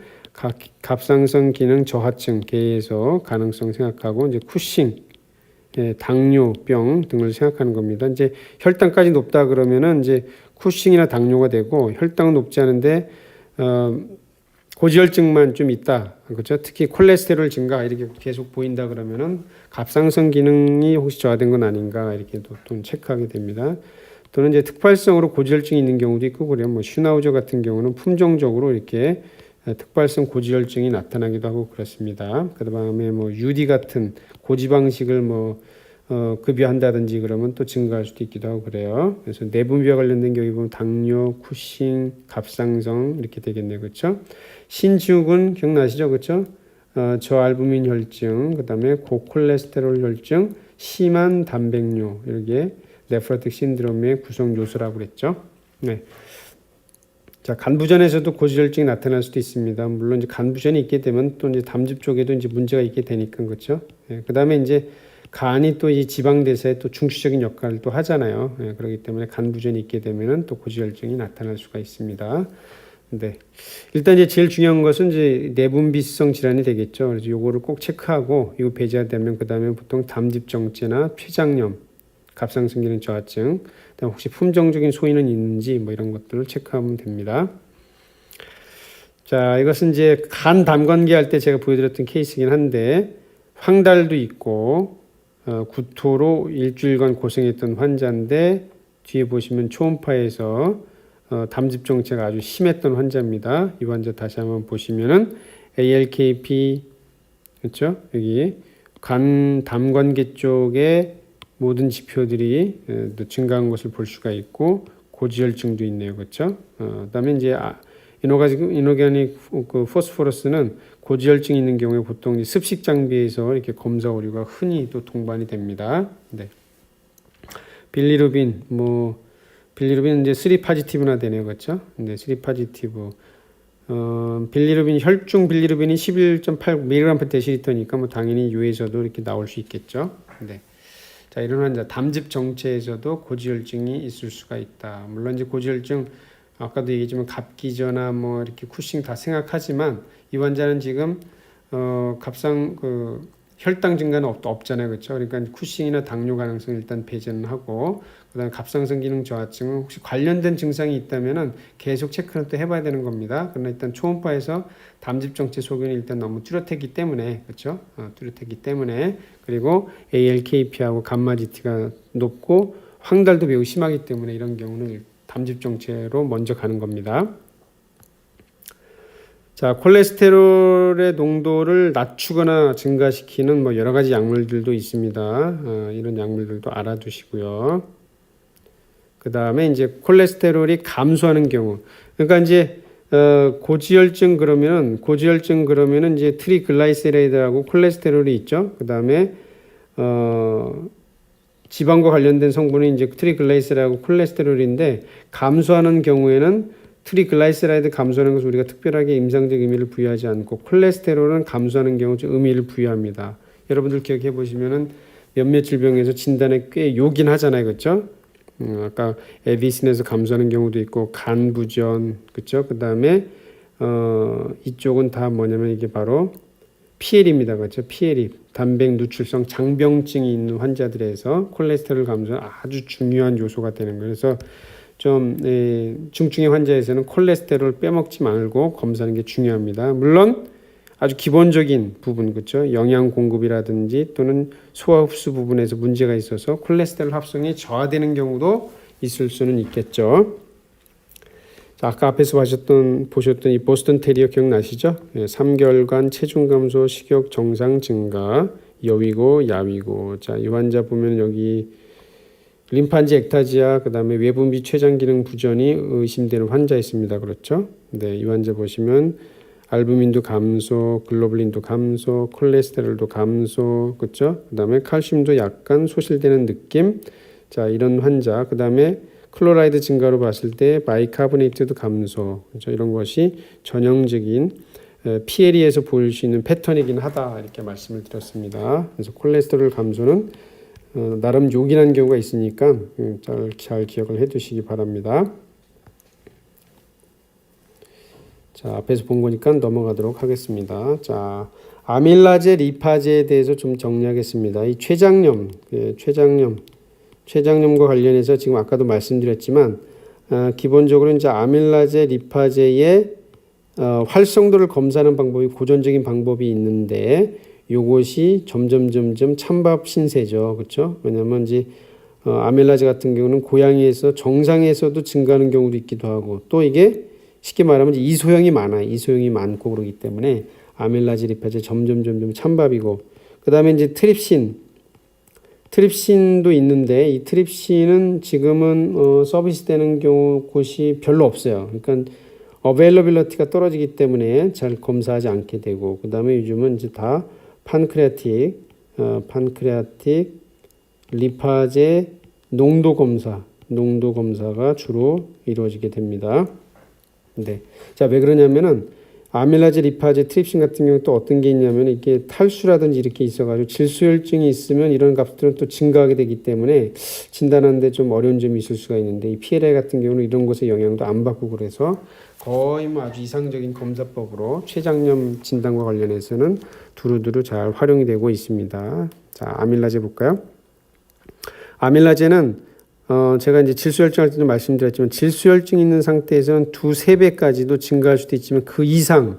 갑상선 기능 저하증, 계에서 가능성 생각하고, 이제 쿠싱, 당뇨병 등을 생각하는 겁니다. 이제 혈당까지 높다 그러면은 이제 쿠싱이나 당뇨가 되고, 혈당은 높지 않은데 고지혈증만 좀 있다, 그렇죠? 특히 콜레스테롤 증가 이렇게 계속 보인다 그러면은 갑상선 기능이 혹시 저하된 건 아닌가 이렇게 또 체크하게 됩니다. 또는 이제 특발성으로 고지혈증이 있는 경우도 있고 그래요. 뭐 슈나우저 같은 경우는 품종적으로 이렇게 특발성 고지혈증이 나타나기도 하고 그렇습니다. 그 다음에 뭐 UD 같은 고지방식을 뭐 급여한다든지 그러면 또 증가할 수도 있기도 하고 그래요. 그래서 내분비와 관련된 경우에 보면 당뇨, 쿠싱, 갑상선 이렇게 되겠네요, 그렇죠? 신증후군 기억나시죠, 그렇죠? 저알부민 혈증, 그 다음에 고콜레스테롤 혈증, 심한 단백뇨, 이렇게 네프로틱 신드롬의 구성 요소라고 그랬죠. 네. 자, 간부전에서도 고지혈증이 나타날 수도 있습니다. 물론 이제 간부전이 있게 되면 또 이제 담즙 쪽에도 이제 문제가 있게 되니까, 그렇죠? 네. 그 다음에 이제 간이 또 이 지방 대사에 또 중추적인 역할을 또 하잖아요. 네. 그렇기 때문에 간부전이 있게 되면은 또 고지혈증이 나타날 수가 있습니다. 네. 일단 이제 제일 중요한 것은 이제 내분비성 질환이 되겠죠. 그래서 요거를 꼭 체크하고 이거 배제가 되면 그 다음에 보통 담즙 정체나 췌장염, 갑상선 기능 저하증, 그다음 혹시 품종적인 소인은 있는지 뭐 이런 것들을 체크하면 됩니다. 자, 이것은 이제 간 담관계 할 때 제가 보여드렸던 케이스이긴 한데, 황달도 있고 구토로 일주일간 고생했던 환자인데, 뒤에 보시면 초음파에서 담즙 정체가 아주 심했던 환자입니다. 이 환자 다시 한번 보시면은 ALKP, 그렇죠? 여기 간 담관계 쪽에 모든 지표들이 증가한 것을 볼 수가 있고, 고지혈증도 있네요, 그렇죠? 그다음에 이제 이노가닉 그 포스포러스는 고지혈증이 있는 경우에 보통 습식 장비에서 이렇게 검사 오류가 흔히 또 동반이 됩니다. 네. 빌리루빈은 이제 3 파지티브나 되네요, 그렇죠? 네, 3 파지티브. 빌리루빈, 혈중 빌리루빈이 11.8mg/dl니까 뭐 당연히 유에서도 이렇게 나올 수 있겠죠. 네. 자, 이런 환자 담즙 정체에서도 고지혈증이 있을 수가 있다. 물론 이제 고지혈증 아까도 얘기했지만 갑기저나 뭐 이렇게 쿠싱 다 생각하지만 이 환자는 지금 혈당 증가는 없잖아요. 그렇죠? 그러니까 쿠싱이나 당뇨 가능성 일단 배제는 하고 그다음에 갑상선 기능 저하증은 혹시 관련된 증상이 있다면은 계속 체크는 또 해봐야 되는 겁니다. 그러나 일단 초음파에서 담즙 정체 소견이 일단 너무 뚜렷했기 때문에 그렇죠? 뚜렷했기 때문에 그리고 ALKP하고 감마 GT가 높고 황달도 매우 심하기 때문에 이런 경우는 담즙 정체로 먼저 가는 겁니다. 자, 콜레스테롤의 농도를 낮추거나 증가시키는 뭐 여러 가지 약물들도 있습니다. 이런 약물들도 알아두시고요. 그 다음에 이제 콜레스테롤이 감소하는 경우, 그러니까 이제 고지혈증 그러면은 이제 트리글라이세라이드하고 콜레스테롤이 있죠. 그 다음에 지방과 관련된 성분이 이제 트리글라이세라이드하고 콜레스테롤인데 감소하는 경우에는 트리글라이세라이드 감소하는 것을 우리가 특별하게 임상적 의미를 부여하지 않고 콜레스테롤은 감소하는 경우 좀 의미를 부여합니다. 여러분들 기억해 보시면은 몇몇 질병에서 진단에 꽤 요긴 하잖아요, 그렇죠? 아까 에디슨에서 감소하는 경우도 있고 간부전, 그렇죠? 그 다음에 이쪽은 다 뭐냐면 이게 바로 PL입니다, 그렇죠? PL이 단백 누출성 장병증이 있는 환자들에서 콜레스테롤 감소는 아주 중요한 요소가 되는 거예요. 그래서 좀 중증의 환자에서는 콜레스테롤 빼먹지 말고 검사하는 게 중요합니다. 물론 아주 기본적인 부분, 그렇죠? 영양 공급이라든지 또는 소화 흡수 부분에서 문제가 있어서 콜레스테롤 합성이 저하되는 경우도 있을 수는 있겠죠. 자, 아까 앞에서 보셨던 이 보스턴 테리어 기억나시죠? 3개월간 체중 감소, 식욕 정상 증가, 여위고, 야위고. 자, 이 환자 보면 여기 림판지 액타지아, 그 다음에 외분비 췌장 기능 부전이 의심되는 환자 있습니다. 그렇죠? 네, 이 환자 보시면 알부민도 감소, 글로불린도 감소, 콜레스테롤도 감소, 그렇죠? 그 다음에 칼슘도 약간 소실되는 느낌. 자, 이런 환자. 그 다음에 클로라이드 증가로 봤을 때 바이카보네이트도 감소. 그렇죠? 이런 것이 전형적인 PLE에서 보일 수 있는 패턴이긴 하다. 이렇게 말씀을 드렸습니다. 그래서 콜레스테롤 감소는 나름 요긴한 경우가 있으니까 잘 기억을 해 두시기 바랍니다. 자, 앞에서 본 거니까 넘어가도록 하겠습니다. 자, 아밀라제, 리파제에 대해서 좀 정리하겠습니다. 이 췌장염과 관련해서 지금 아까도 말씀드렸지만 기본적으로 이제 아밀라제, 리파제의 활성도를 검사하는 방법이 고전적인 방법이 있는데 요것이 점점 찬밥 신세죠. 그렇죠? 왜냐면 이제 아밀라제 같은 경우는 고양이에서 정상에서도 증가하는 경우도 있기도 하고 또 이게 쉽게 말하면 이제 이소형이 많고 그러기 때문에 아밀라제, 리파제 점점 찬밥이고 그다음에 이제 트립신도 있는데 이 트립신은 지금은 서비스되는 곳이 별로 없어요. 그러니까 어베일러빌리티가 떨어지기 때문에 잘 검사하지 않게 되고 그다음에 요즘은 이제 다 판크레아틱 리파제 농도 검사가 주로 이루어지게 됩니다. 네. 자, 왜 그러냐면은 아밀라제, 리파제, 트립신 같은 경우 또 어떤 게 있냐면 이게 탈수라든지 이렇게 있어가지고 질소혈증이 있으면 이런 값들은 또 증가하게 되기 때문에 진단하는데 좀 어려운 점이 있을 수가 있는데 이 PLA 같은 경우는 이런 것의 영향도 안 받고 그래서 거의 뭐 아주 이상적인 검사법으로 췌장염 진단과 관련해서는 두루두루 잘 활용이 되고 있습니다. 자, 아밀라제 볼까요? 아밀라제는 제가 이제 질소혈증 할 때도 말씀드렸지만 질소혈증 있는 상태에서는 2~3배까지도 증가할 수도 있지만 그 이상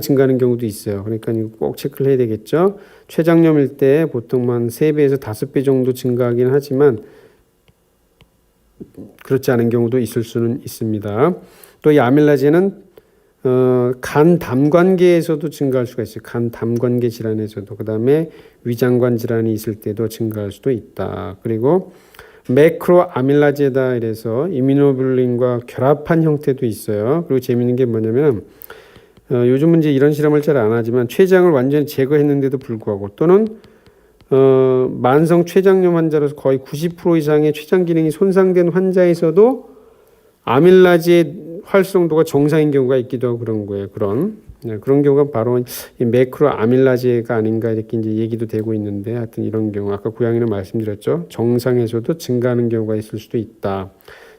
증가하는 경우도 있어요. 그러니까 이거 꼭 체크를 해야 되겠죠. 췌장염일 때 보통 한 3배에서 5배 정도 증가하긴 하지만 그렇지 않은 경우도 있을 수는 있습니다. 또 이 아밀라제는 간 담관계에서도 증가할 수가 있어요. 간 담관계 질환에서도. 그다음에 위장관 질환이 있을 때도 증가할 수도 있다. 그리고 매크로 아밀라제다 이래서 이뮤노글린과 결합한 형태도 있어요. 그리고 재미있는 게 뭐냐면 요즘은 이제 이런 실험을 잘 안 하지만 췌장을 완전히 제거했는데도 불구하고 또는 만성 췌장염 환자로서 거의 90% 이상의 췌장 기능이 손상된 환자에서도 아밀라제 활성도가 정상인 경우가 있기도 하고 그런 거예요. 그런 경우가 바로 이 매크로 아밀라제가 아닌가 이렇게 이제 얘기도 되고 있는데 하여튼 이런 경우 아까 고양이는 말씀드렸죠. 정상에서도 증가하는 경우가 있을 수도 있다.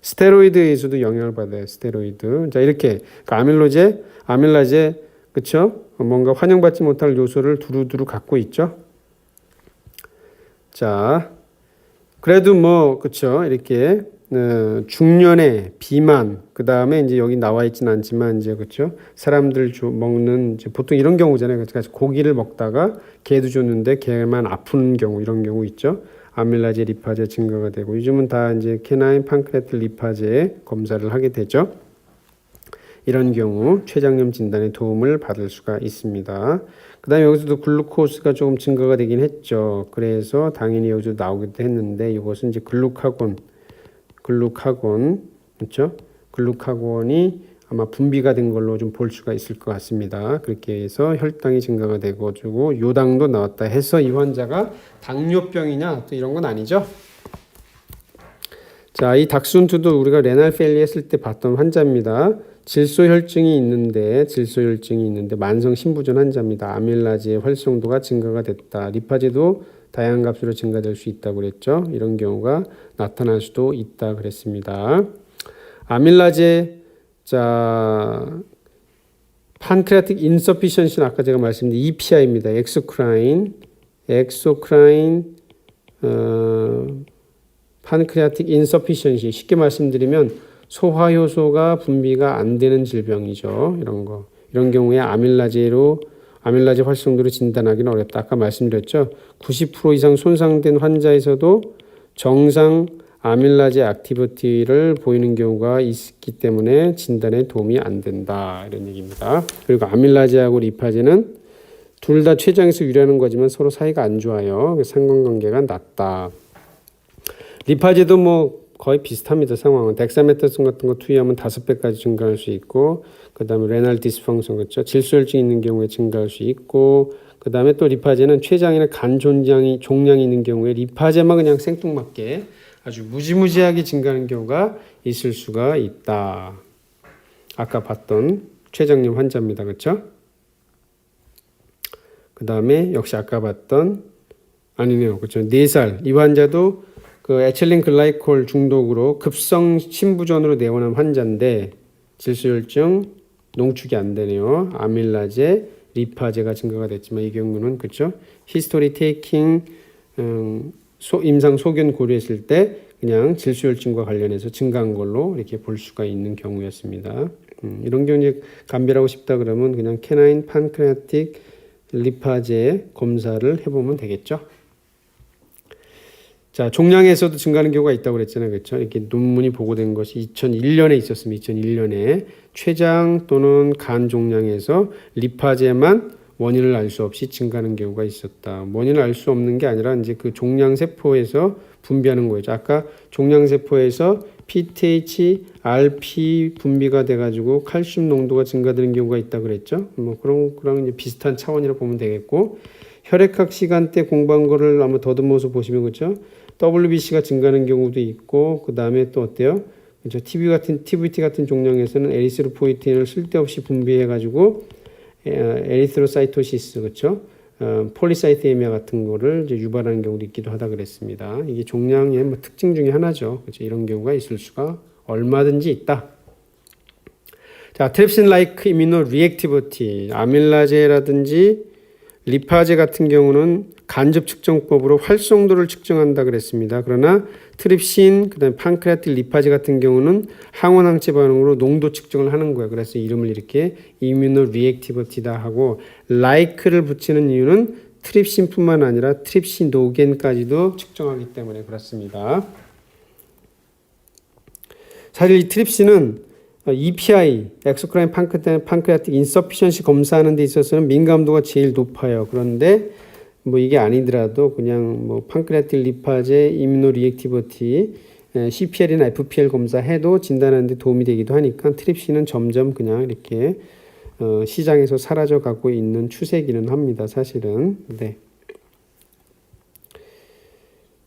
스테로이드에서도 영향을 받아요. 스테로이드. 자, 이렇게 그러니까 아밀라제 그렇죠? 뭔가 환영받지 못할 요소를 두루두루 갖고 있죠. 자, 그래도 뭐 그쵸 이렇게 중년의 비만 그 다음에 이제 여기 나와 있지는 않지만 이제 그쵸 사람들 먹는 이제 보통 이런 경우잖아요. 그러니까 고기를 먹다가 개도 줬는데 개만 아픈 경우 이런 경우 있죠. 아밀라제 리파제 증가가 되고 요즘은 다 이제 캐나인 판크레아틱 리파제 검사를 하게 되죠. 이런 경우 췌장염 진단에 도움을 받을 수가 있습니다. 그 다음에 여기서도 글루코스가 조금 증가가 되긴 했죠. 그래서 당연히 여기서 나오기도 했는데 이것은 이제 글루카곤 그렇죠? 글루카곤이 아마 분비가 된 걸로 좀 볼 수가 있을 것 같습니다. 그렇게 해서 혈당이 증가가 되고 요당도 나왔다 해서 이 환자가 당뇨병이냐 또 이런 건 아니죠. 자, 이 닥순투도 우리가 레날 페일리 했을 때 봤던 환자입니다. 질소혈증이 있는데 만성 신부전 환자입니다. 아밀라제의 활성도가 증가가 됐다. 리파제도 다양한 값으로 증가될 수 있다고 그랬죠. 이런 경우가 나타날 수도 있다 그랬습니다. 아밀라제 자 판크레아틱 인서피션시는 아까 제가 말씀드린 EPI입니다. 엑소크라인 판크레아틱 인서피션시 쉽게 말씀드리면 소화효소가 분비가 안 되는 질병이죠. 이런 경우에 아밀라제 활성도를 진단하기는 어렵다. 아까 말씀드렸죠. 90% 이상 손상된 환자에서도 정상 아밀라제 액티비티를 보이는 경우가 있기 때문에 진단에 도움이 안 된다. 이런 얘기입니다. 그리고 아밀라제하고 리파제는 둘 다 췌장에서 유래하는 거지만 서로 사이가 안 좋아요. 상관관계가 낮다. 리파제도 뭐 거의 비슷합니다. 상황은 덱사메타손 같은 거 투여하면 5배까지 증가할 수 있고 그 다음에 레날 디스펑션 그렇죠. 질소혈증 있는 경우에 증가할 수 있고 그 다음에 또 리파제는 췌장이나 간 종양이 있는 경우에 리파제만 그냥 생뚱맞게 아주 무지무지하게 증가하는 경우가 있을 수가 있다. 아까 봤던 췌장염 환자입니다. 그렇죠? 그 다음에 역시 아까 봤던 아니네요. 그렇죠. 4살 이 환자도 그 에틸렌 글라이콜 중독으로 급성 신부전으로 내원한 환자인데 질소혈증 농축이 안 되네요. 아밀라제 리파제가 증가가 됐지만 이 경우는 그렇죠. 히스토리 테이킹 임상 소견 고려했을 때 그냥 질소혈증과 관련해서 증가한 걸로 이렇게 볼 수가 있는 경우였습니다. 이런 경우 이제 감별하고 싶다 그러면 그냥 캐나인 판크레아틱 리파제 검사를 해보면 되겠죠. 자, 종양에서도 증가하는 경우가 있다고 그랬잖아요. 그렇죠? 이렇게 논문이 보고된 것이 2001년에 있었습니다. 2001년에 췌장 또는 간 종양에서 리파제만 원인을 알 수 없이 증가하는 경우가 있었다. 원인을 알 수 없는 게 아니라 이제 그 종양세포에서 분비하는 거죠. 아까 종양세포에서 PTH, RP 분비가 돼가지고 칼슘 농도가 증가되는 경우가 있다 그랬죠. 뭐 그런 이제 비슷한 차원이라고 보면 되겠고, 혈액학 시간대 공부한 거를 한번 더듬어서 보시면 그렇죠. WBC가 증가하는 경우도 있고, 그 다음에 또 어때요? 그렇죠. TVT 같은 종양에서는 에리스로포이틴을 쓸데없이 분비해가지고 에리스로사이토시스 그렇죠. 폴리사이테미아 같은 거를 이제 유발하는 경우도 있기도 하다 그랬습니다. 이게 종양의 뭐 특징 중에 하나죠. 그렇죠. 이런 경우가 있을 수가 얼마든지 있다. 자, 트립신 라이크 이미노 리액티비티, 아밀라제라든지 리파제 같은 경우는 간접 측정법으로 활성도를 측정한다 그랬습니다. 그러나 트립신, 그다음에 판크레아틱 리파제 같은 경우는 항원 항체 반응으로 농도 측정을 하는 거예요. 그래서 이름을 이렇게 이뮤노 리액티비티다 하고, 라이크를 붙이는 이유는 트립신뿐만 아니라 트립시노겐까지도 측정하기 때문에 그렇습니다. 사실 이 트립신은 EPI, 엑소크라인 판크레아틱 인서피션시 검사하는 데 있어서는 민감도가 제일 높아요. 그런데 뭐 이게 아니더라도 그냥 뭐 판크레아틱 리파제, 이뮤노 리액티비티, CPL이나 FPL 검사해도 진단하는 데 도움이 되기도 하니까 트립신은 점점 그냥 이렇게 시장에서 사라져 가고 있는 추세기는 합니다. 사실은. 네.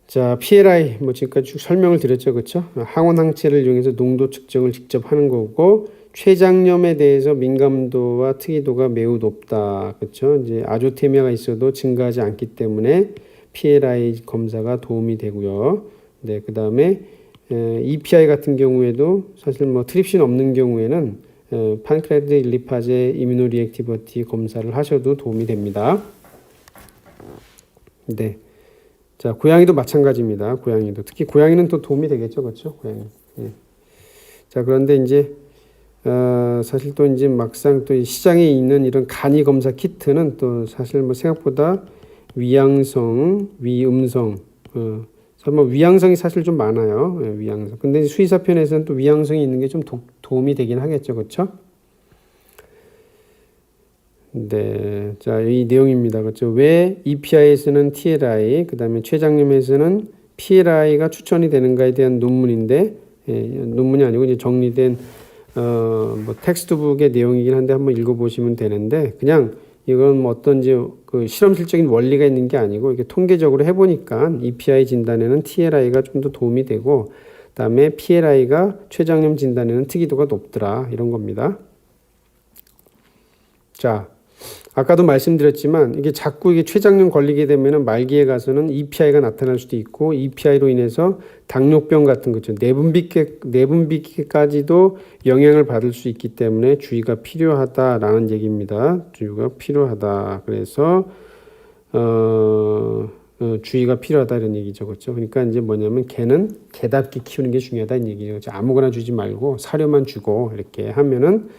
자, PLI 뭐 지금까지 쭉 설명을 드렸죠. 그렇죠? 항원 항체를 이용해서 농도 측정을 직접 하는 거고, 췌장염에 대해서 민감도와 특이도가 매우 높다. 그렇죠? 이제 아조테미아가 있어도 증가하지 않기 때문에 PLI 검사가 도움이 되고요. 네, 그다음에 EPI 같은 경우에도 사실 뭐 트립신 없는 경우에는 판크레아티드 일리파제 이뮤노리액티비티 검사를 하셔도 도움이 됩니다. 네. 자, 고양이도 마찬가지입니다. 고양이도. 특히 고양이는 또 도움이 되겠죠. 그렇죠? 고양이. 예. 자, 그런데 이제 사실 또 이제 막상 또 시장에 있는 이런 간이 검사 키트는 또 사실 뭐 생각보다 위양성, 위음성, 뭐 위양성이 사실 좀 많아요. 예, 위양성. 근데 수의사 편에서는 또 위양성이 있는 게 좀 도움이 되긴 하겠죠. 그렇죠? 네. 자, 이 내용입니다. 그렇죠? 왜 EPI에서는 TLI, 그다음에 췌장염에서는 PLI가 추천이 되는가에 대한 논문인데, 논문이 아니고 이제 정리된 뭐 텍스트북의 내용이긴 한데 한번 읽어보시면 되는데, 그냥 이건 뭐 어떤지 그 실험실적인 원리가 있는 게 아니고 이게 통계적으로 해보니까 EPI 진단에는 TLI가 좀 더 도움이 되고, 그다음에 PLI가 췌장염 진단에는 특이도가 높더라, 이런 겁니다. 자, 아까도 말씀드렸지만 이게 자꾸 이게 췌장염 걸리게 되면은 말기에 가서는 EPI가 나타날 수도 있고, EPI로 인해서 당뇨병 같은 거죠. 내분비계까지도 영향을 받을 수 있기 때문에 주의가 필요하다라는 얘기입니다. 주의가 필요하다. 그래서 주의가 필요하다 이런 얘기죠. 그렇죠? 그러니까 이제 뭐냐면 개는 개답게 키우는 게 중요하다 이 얘기죠. 그렇죠? 아무거나 주지 말고 사료만 주고 이렇게 하면은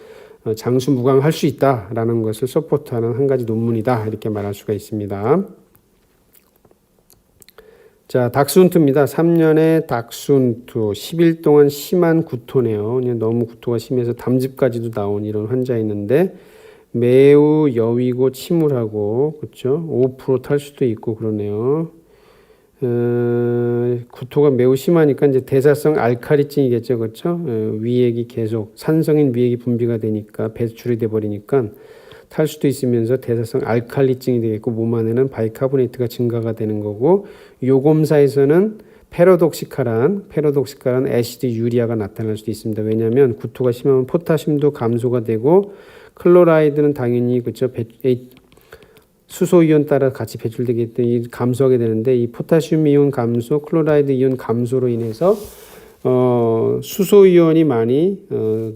장수무강할 수 있다라는 것을 서포트하는 한 가지 논문이다 이렇게 말할 수가 있습니다. 자, 닥스훈트입니다. 3년의 닥스훈트 10일 동안 심한 구토네요. 너무 구토가 심해서 담즙까지도 나온 이런 환자 있는데 매우 여위고 침울하고 그렇죠? 5% 탈 수도 있고 그러네요. 구토가 매우 심하니까 이제 대사성 알칼리증이겠죠, 그렇죠? 위액이 계속 산성인 위액이 분비가 되니까 배출이 돼 버리니까 탈 수도 있으면서 대사성 알칼리증이 되겠고 몸 안에는 바이카보네이트가 증가가 되는 거고, 요 검사에서는 페로독시칼한 애시드 유리아가 나타날 수도 있습니다. 왜냐하면 구토가 심하면 포타슘도 감소가 되고 클로라이드는 당연히 그렇죠. 수소 이온 따라 같이 배출되기 때문에 감소하게 되는데 이 포타슘 이온 감소, 클로라이드 이온 감소로 인해서 수소 이온이 많이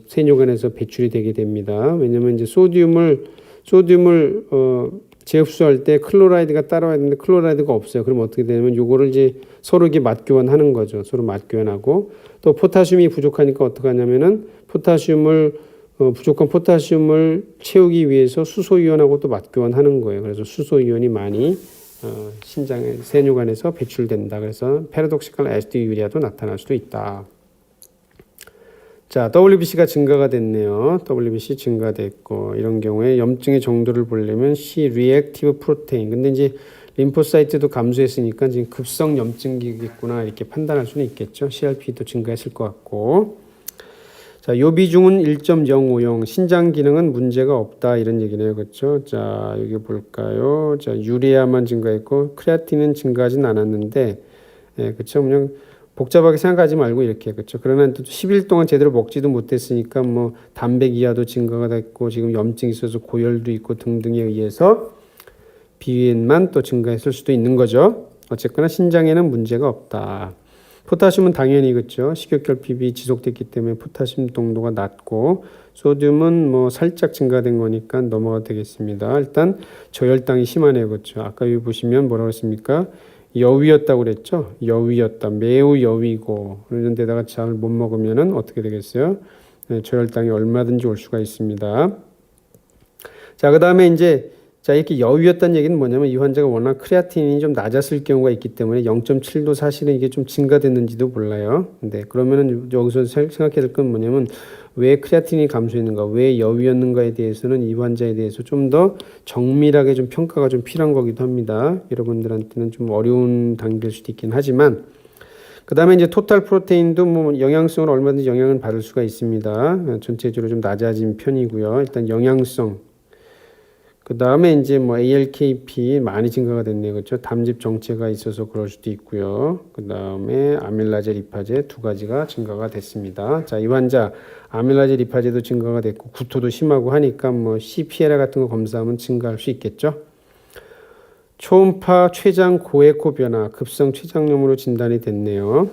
세뇨관에서 배출이 되게 됩니다. 왜냐하면 이제 소듐을 재흡수할 때 클로라이드가 따라와야 되는데 클로라이드가 없어요. 그럼 어떻게 되냐면 요거를 이제 서로 이렇게 맞교환하는 거죠. 서로 맞교환하고 또 포타슘이 부족하니까 어떻게 하냐면은 부족한 포타슘을 채우기 위해서 수소이온하고 또 맞교환하는 거예요. 그래서 수소이온이 많이 신장의 세뇨관에서 배출된다. 그래서 페라독시칼 애시드 유리아도 나타날 수도 있다. 자, WBC가 증가가 됐네요. WBC 증가됐고 이런 경우에 염증의 정도를 보려면 C 리액티브 프로테인. 근데 이제 림포사이트도 감소했으니까 지금 급성 염증기겠구나 이렇게 판단할 수는 있겠죠. CRP도 증가했을 것 같고. 자, 요 비중은 1.050, 신장 기능은 문제가 없다 이런 얘기네요. 그렇죠? 자, 여기 볼까요? 자, 유리아만 증가했고 크레아틴은 증가하진 않았는데, 그렇죠? 그냥 복잡하게 생각하지 말고 이렇게, 그렇죠? 그러나 또 10일 동안 제대로 먹지도 못했으니까 뭐 단백 이하도 증가가 됐고 지금 염증이 있어서 고열도 있고 등등에 의해서 비위만 또 증가했을 수도 있는 거죠. 어쨌거나 신장에는 문제가 없다. 포타슘은 당연히 그렇죠. 식욕결핍이 지속됐기 때문에 포타슘 농도가 낮고, 소듐은 뭐 살짝 증가된 거니까 넘어가 되겠습니다. 일단 저혈당이 심하네요. 그렇죠. 아까 여기 보시면 뭐라고 했습니까? 여위였다고 그랬죠. 여위였다. 매우 여위고 그런 데다가 잘 못 먹으면은 어떻게 되겠어요? 저혈당이 얼마든지 올 수가 있습니다. 자, 그다음에 이제 이렇게 여위였다는 얘기는 뭐냐면 이 환자가 워낙 크레아틴이 좀 낮았을 경우가 있기 때문에 0.7도 사실은 이게 좀 증가됐는지도 몰라요. 근데 그러면은 여기서 생각해야 될 건 뭐냐면 왜 크레아틴이 감소했는가, 왜 여위였는가에 대해서는 이 환자에 대해서 좀 더 정밀하게 좀 평가가 좀 필요한 거기도 합니다. 여러분들한테는 좀 어려운 단계일 수도 있긴 하지만, 그 다음에 이제 토탈 프로테인도 뭐 영양성으로 얼마든지 영향을 받을 수가 있습니다. 전체적으로 좀 낮아진 편이고요. 일단 영양성. 그 다음에 이제 뭐 ALKP 많이 증가가 됐네요. 그렇죠? 담즙 정체가 있어서 그럴 수도 있고요. 그 다음에 아밀라제 리파제 두 가지가 증가가 됐습니다. 자, 이 환자 아밀라제 리파제도 증가가 됐고 구토도 심하고 하니까 뭐 CPLA 같은 거 검사하면 증가할 수 있겠죠. 초음파 췌장 고에코 변화, 급성 췌장염으로 진단이 됐네요.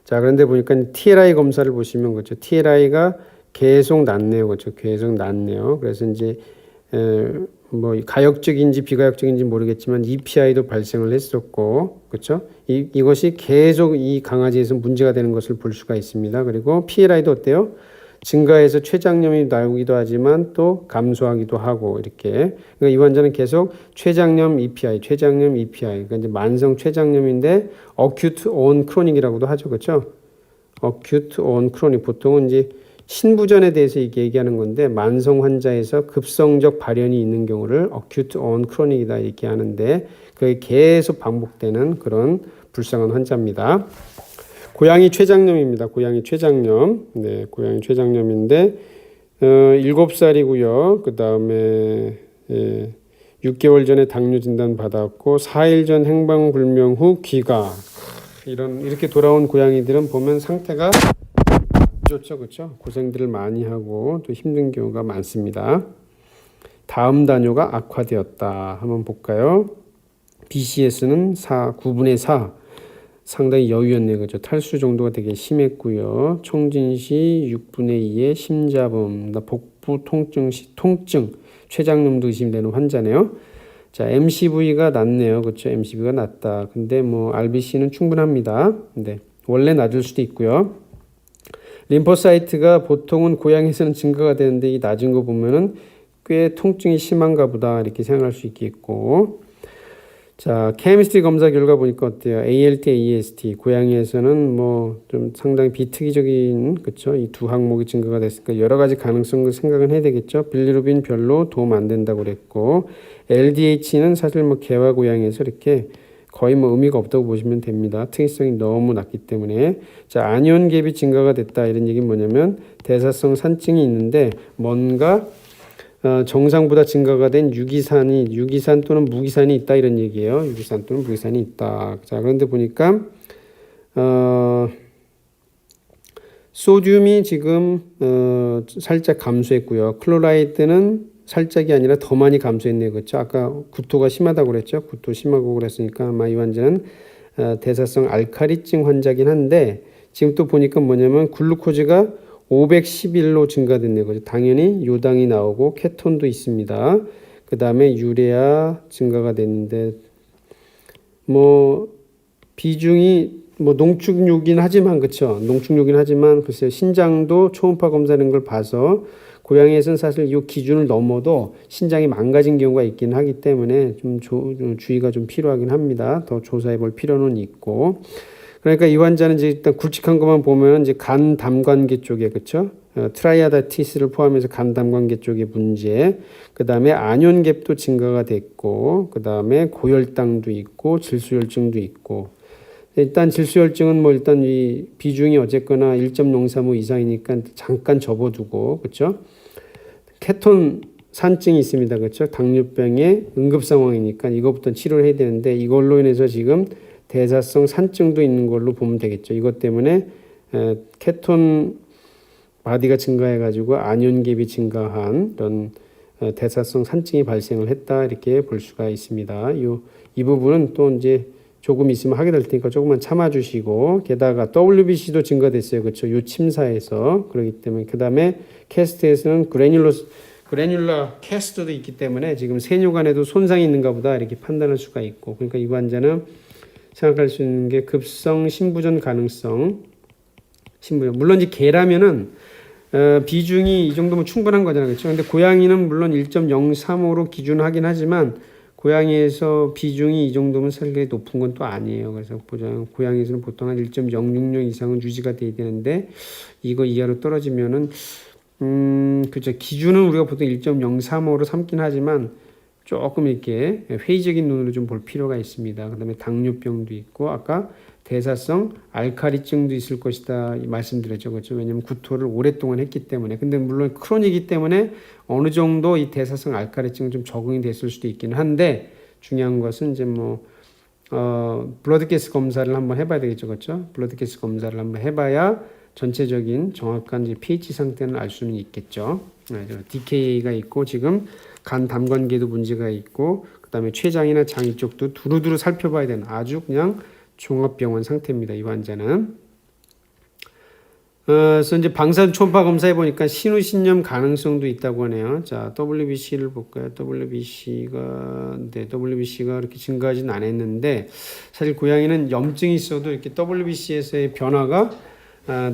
자, 그런데 보니까 TLI 검사를 보시면 그렇죠. TLI가 계속 낮네요. 그렇죠? 계속 낮네요. 그래서 이제 뭐 가역적인지 비가역적인지 모르겠지만 EPI도 발생을 했었고, 그렇죠? 이것이 계속 이 강아지에서 문제가 되는 것을 볼 수가 있습니다. 그리고 PLI도 어때요? 증가해서 췌장염이 나오기도 하지만 또 감소하기도 하고 이렇게. 그러니까 이 환자는 계속 췌장염 EPI, 췌장염 EPI. 그러니까 이제 만성 췌장염인데 acute on chronic이라고도 하죠, 그렇죠? acute on chronic 보통은 이제 신부전에 대해서 얘기하는 건데 만성 환자에서 급성적 발현이 있는 경우를 acute on chronic이다 이렇게 하는데 그게 계속 반복되는 그런 불쌍한 환자입니다. 고양이 췌장염입니다. 고양이 췌장염. 네, 고양이 췌장염인데 7살이고요. 그다음에 6개월 전에 당뇨 진단 받았고 4일 전 행방불명 후 귀가 이렇게 돌아온 고양이들은 보면 상태가 좋죠, 그렇죠? 고생들을 많이 하고 또 힘든 경우가 많습니다. 다음 단뇨가 악화되었다. 한번 볼까요? BCS는 9분의 4. 상당히 여유였네요, 그렇죠? 탈수 정도가 되게 심했고요. 총진시 6분의 2의 심자범, 복부 통증 시 통증, 췌장염도 의심되는 환자네요. 자, MCV가 낮네요, 그렇죠? MCV가 낮다. 근데 뭐 RBC는 충분합니다. 근데 원래 낮을 수도 있고요. 림포사이트가 보통은 고양이에서는 증가가 되는데 이 낮은 거 보면은 꽤 통증이 심한가 보다 이렇게 생각할 수 있겠고. 자, 케미스트리 검사 결과 보니까 어때요? ALT, AST 고양이에서는 뭐 좀 상당히 비특이적인 그렇죠? 이 두 항목이 증가가 됐으니까 여러 가지 가능성을 생각은 해야 되겠죠. 빌리루빈 별로 도움 안 된다고 그랬고 LDH는 사실 뭐 개와 고양이에서 이렇게 거의 뭐 의미가 없다고 보시면 됩니다. 특이성이 너무 낮기 때문에. 자, 아니온 갭이 증가가 됐다 이런 얘기는 뭐냐면 대사성 산증이 있는데 뭔가 정상보다 증가가 된 유기산 또는 무기산이 있다 이런 얘기예요. 유기산 또는 무기산이 있다. 자, 그런데 보니까 소듐이 지금 살짝 감소했고요. 클로라이드는 살짝이 아니라 더 많이 감소했네요. 그렇죠? 아까 구토가 심하다고 그랬죠? 구토 심하고 그랬으니까 아마 이 환자는 대사성 알카리증 환자긴 한데 지금 또 보니까 뭐냐면 글루코즈가 511로 증가됐네요. 그죠? 당연히 요당이 나오고 케톤도 있습니다. 그 다음에 유레아 증가가 됐는데 뭐 비중이 뭐 농축류긴 하지만 그렇죠. 농축류긴 하지만 글쎄요. 신장도 초음파 검사하는 걸 봐서 고양이에서는 사실 이 기준을 넘어도 신장이 망가진 경우가 있긴 하기 때문에 좀 주의가 좀 필요하긴 합니다. 더 조사해 볼 필요는 있고. 그러니까 이 환자는 이제 일단 굵직한 것만 보면 이제 간 담관계 쪽에 그렇죠. 트라이아다티스를 포함해서 간 담관계 쪽의 문제. 그다음에 안연갭도 증가가 됐고, 그다음에 고혈당도 있고 질소혈증도 있고. 일단 질소혈증은 뭐 일단 이 비중이 어쨌거나 1.035 이상이니까 잠깐 접어두고 그렇죠. 케톤 산증이 있습니다. 그렇죠. 당뇨병의 응급 상황이니까 이것부터 치료를 해야 되는데 이걸로 인해서 지금 대사성 산증도 있는 걸로 보면 되겠죠. 이것 때문에 케톤 바디가 증가해 가지고 안연갭이 증가한 이런 대사성 산증이 발생을 했다 이렇게 볼 수가 있습니다. 이 부분은 또 이제 조금 있으면 하게 될 테니까 조금만 참아주시고 게다가 WBC도 증가됐어요. 그렇죠. 요 침사에서 그렇기 때문에 그 다음에 캐스트에서는 그래뉼라 캐스트도 있기 때문에 지금 세뇨관에도 손상이 있는가 보다 이렇게 판단할 수가 있고 그러니까 이 환자는 생각할 수 있는 게 급성 신부전 가능성 신부전 물론 이제 개라면은 비중이 이 정도면 충분한 거잖아요. 그렇죠. 근데 고양이는 물론 1.035로 기준하긴 하지만 고양이에서 비중이 이 정도면 사실 높은 건 또 아니에요. 그래서 고양이에서는 보통 한 1.066 이상은 유지가 돼야 되는데 이거 이하로 떨어지면은 그죠. 기준은 우리가 보통 1.035로 삼긴 하지만 조금 이렇게 회의적인 눈으로 좀 볼 필요가 있습니다. 그다음에 당뇨병도 있고 아까 대사성 알카리증도 있을 것이다 말씀드렸죠. 그렇죠. 왜냐하면 구토를 오랫동안 했기 때문에. 근데 물론 크로닉이기 때문에 어느 정도 이 대사성 알카리증은 좀 적응이 됐을 수도 있기는 한데 중요한 것은 이제 블러드가스 검사를 한번 해봐야 되겠죠. 그렇죠. 블러드가스 검사를 한번 해봐야 전체적인 정확한 이제 pH 상태는 알 수는 있겠죠. DKA가 있고 지금 간 담관계도 문제가 있고 그다음에 췌장이나 장 이쪽도 두루두루 살펴봐야 되는 아주 그냥 종합병원 상태입니다. 이 환자는. 그래서 이제 방사선 초음파 검사해 보니까 신우신염 가능성도 있다고 하네요. 자, WBC를 볼까요? WBC가 이렇게 증가하진 않았는데, 사실 고양이는 염증이 있어도 이렇게 WBC에서의 변화가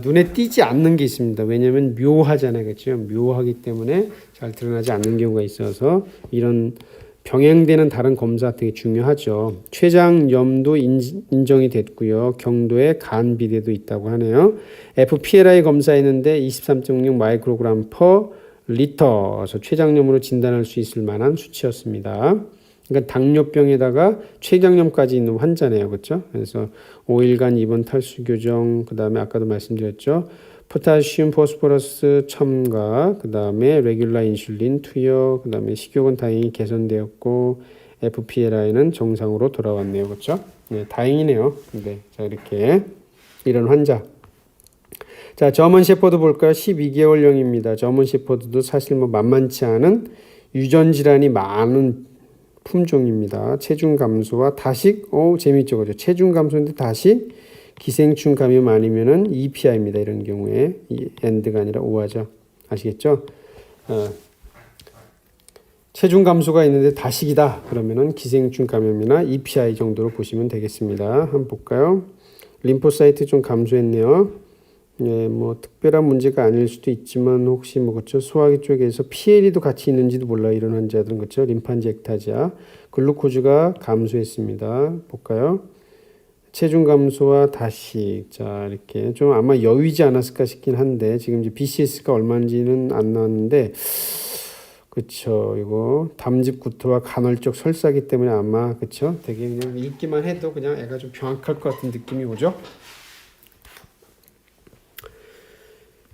눈에 띄지 않는 게 있습니다. 왜냐하면 묘하잖아요. 그렇죠? 묘하기 때문에 잘 드러나지 않는 경우가 있어서 이런 병행되는 다른 검사 되게 중요하죠. 췌장염도 인정이 됐고요. 경도에 간 비대도 있다고 하네요. FPLI 검사했는데 23.6 마이크로그램 퍼 리터, 그래서 췌장염으로 진단할 수 있을 만한 수치였습니다. 그러니까 당뇨병에다가 췌장염까지 있는 환자네요. 그렇죠? 그래서 5일간 입원 탈수 교정, 그 다음에 아까도 말씀드렸죠. 포타시움 포스포러스 첨가, 그 다음에 레귤라 인슐린 투여, 그 다음에 식욕은 다행히 개선되었고 FPLI는 정상으로 돌아왔네요. 그렇죠? 네, 다행이네요. 네, 자 이렇게 이런 환자. 자, 저먼 셰퍼드 볼까요? 12개월령입니다. 저먼 셰퍼드도 사실 뭐 만만치 않은 유전 질환이 많은 품종입니다. 체중 감소와 다식, 재밌죠, 그죠? 체중 감소인데 다식, 기생충 감염 아니면은 EPI입니다. 이런 경우에 엔드가 아니라 오하죠. 아시겠죠? 체중 감소가 있는데 다식이다. 그러면은 기생충 감염이나 EPI 정도로 보시면 되겠습니다. 한번 볼까요? 림포사이트 좀 감소했네요. 예, 뭐 특별한 문제가 아닐 수도 있지만 혹시 뭐 그렇죠? 소화기 쪽에서 PLE도 같이 있는지도 몰라요. 이런 환자들은 그렇죠? 림판지 액타지아, 글루코즈가 감소했습니다. 볼까요? 체중 감소와 다식. 자, 이렇게 좀 아마 여유지 않았을까 싶긴 한데 지금 이제 BCS가 얼마인지는 안 나왔는데 그쵸. 이거 담즙 구토와 간헐적 설사기 때문에 아마 그쵸. 되게 그냥 읽기만 해도 그냥 애가 좀 병약할 것 같은 느낌이 오죠.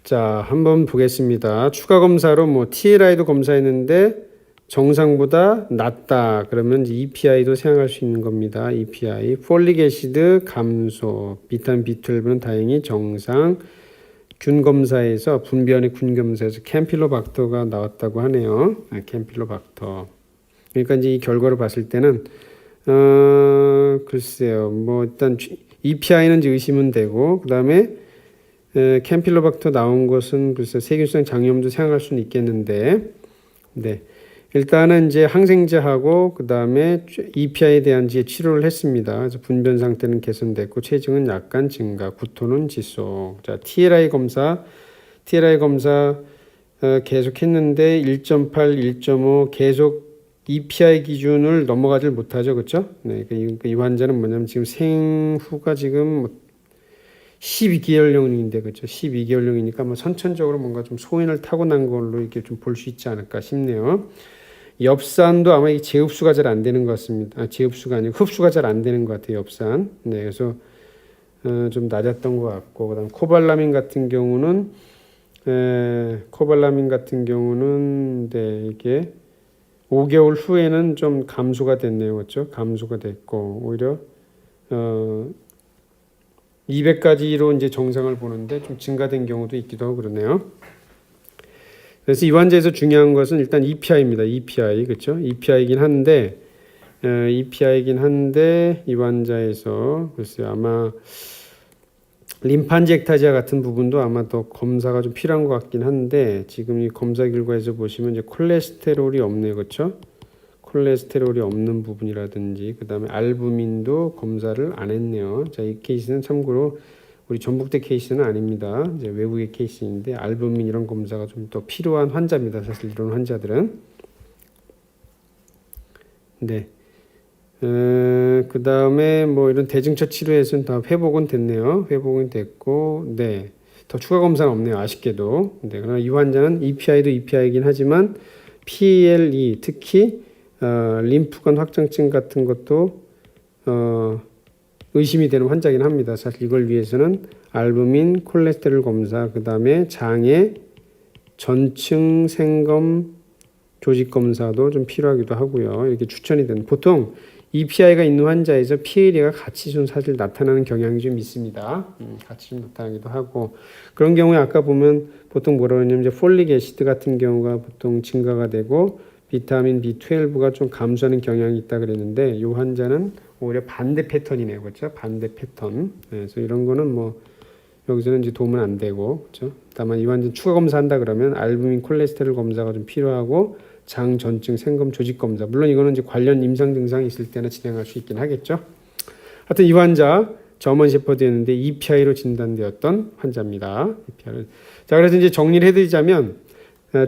자, 한번 보겠습니다. 추가 검사로 뭐 TLI도 검사했는데 정상보다 낮다. 그러면 이제 EPI도 생각할 수 있는 겁니다. EPI, 폴릭 애시드 감소, 비타민 B12는 다행히 정상. 균 검사에서 분비원의 균 검사에서 캠필로박터가 나왔다고 하네요. 캠필로박터. 그러니까 이제 이 결과를 봤을 때는 글쎄요. 뭐 일단 EPI는 이제 의심은 되고 그다음에 캠필로박터 나온 것은 글쎄 세균성 장염도 생각할 수는 있겠는데, 네. 일단은 이제 항생제하고 그 다음에 EPI에 대한 이제 치료를 했습니다. 그래서 분변 상태는 개선됐고 체중은 약간 증가, 구토는 지속. 자, TLI 검사 계속했는데 1.8, 1.5 계속 EPI 기준을 넘어가질 못하죠, 그렇죠? 네, 이 환자는 뭐냐면 지금 생후가 지금 12개월령인데 그렇죠? 12개월령이니까 뭐 선천적으로 뭔가 좀 소인을 타고난 걸로 이렇게 좀 볼 수 있지 않을까 싶네요. 엽산도 아마 이 재흡수가 잘 안 되는 것 같습니다. 재흡수가 아니고 흡수가 잘 안 되는 것 같아요. 엽산. 네, 그래서 좀 낮았던 것 같고, 그다음 코발라민 같은 경우는 네, 이게 5개월 후에는 좀 감소가 됐네요, 그렇죠? 감소가 됐고 오히려 200까지로 이제 정상을 보는데 좀 증가된 경우도 있기도 하고 그러네요. 그래서 이 환자에서 중요한 것은 일단 EPI입니다. EPI, 그렇죠? EPI이긴 한데 이 환자에서 글쎄요, 아마 림판지 액타지아 같은 부분도 아마 더 검사가 좀 필요한 것 같긴 한데 지금 이 검사 결과에서 보시면 이제 콜레스테롤이 없네요, 그렇죠? 콜레스테롤이 없는 부분이라든지 그 다음에 알부민도 검사를 안 했네요. 자, 이 케이스는 참고로 우리 전북대 케이스는 아닙니다. 이제 외국의 케이스인데 알부민 이런 검사가 좀 더 필요한 환자입니다. 사실 이런 환자들은. 네. 그 다음에 뭐 이런 대증처 치료에서는 다 회복은 됐네요. 회복은 됐고, 네. 더 추가 검사는 없네요. 아쉽게도. 네. 그러나 이 환자는 EPI도 EPI이긴 하지만 PLE 특히 림프관 확장증 같은 것도 의심이 되는 환자긴 합니다. 사실 이걸 위해서는 알부민, 콜레스테롤 검사, 그 다음에 장의 전층 생검 조직 검사도 좀 필요하기도 하고요. 이렇게 추천이 되는 보통 EPI가 있는 환자에서 PLE가 같이 좀 사실 나타나는 경향이 좀 있습니다. 같이 좀 나타나기도 하고 그런 경우에 아까 보면 보통 뭐라고 하냐면 이제 폴릭 애시드 같은 경우가 보통 증가가 되고 비타민 B12가 좀 감소하는 경향이 있다 그랬는데 이 환자는 오히려 반대 패턴이네요, 그렇죠? 반대 패턴. 그래서 이런 거는 뭐 여기서는 이제 도움은 안 되고, 그렇죠? 다만 이 환자 추가 검사한다 그러면 알부민 콜레스테롤 검사가 좀 필요하고 장 전증 생검 조직 검사. 물론 이거는 이제 관련 임상 증상이 있을 때는 진행할 수 있긴 하겠죠. 하여튼 이 환자 저먼 shepherd였는데 EPI로 진단되었던 환자입니다. EPI는. 자, 그래서 이제 정리를 해드리자면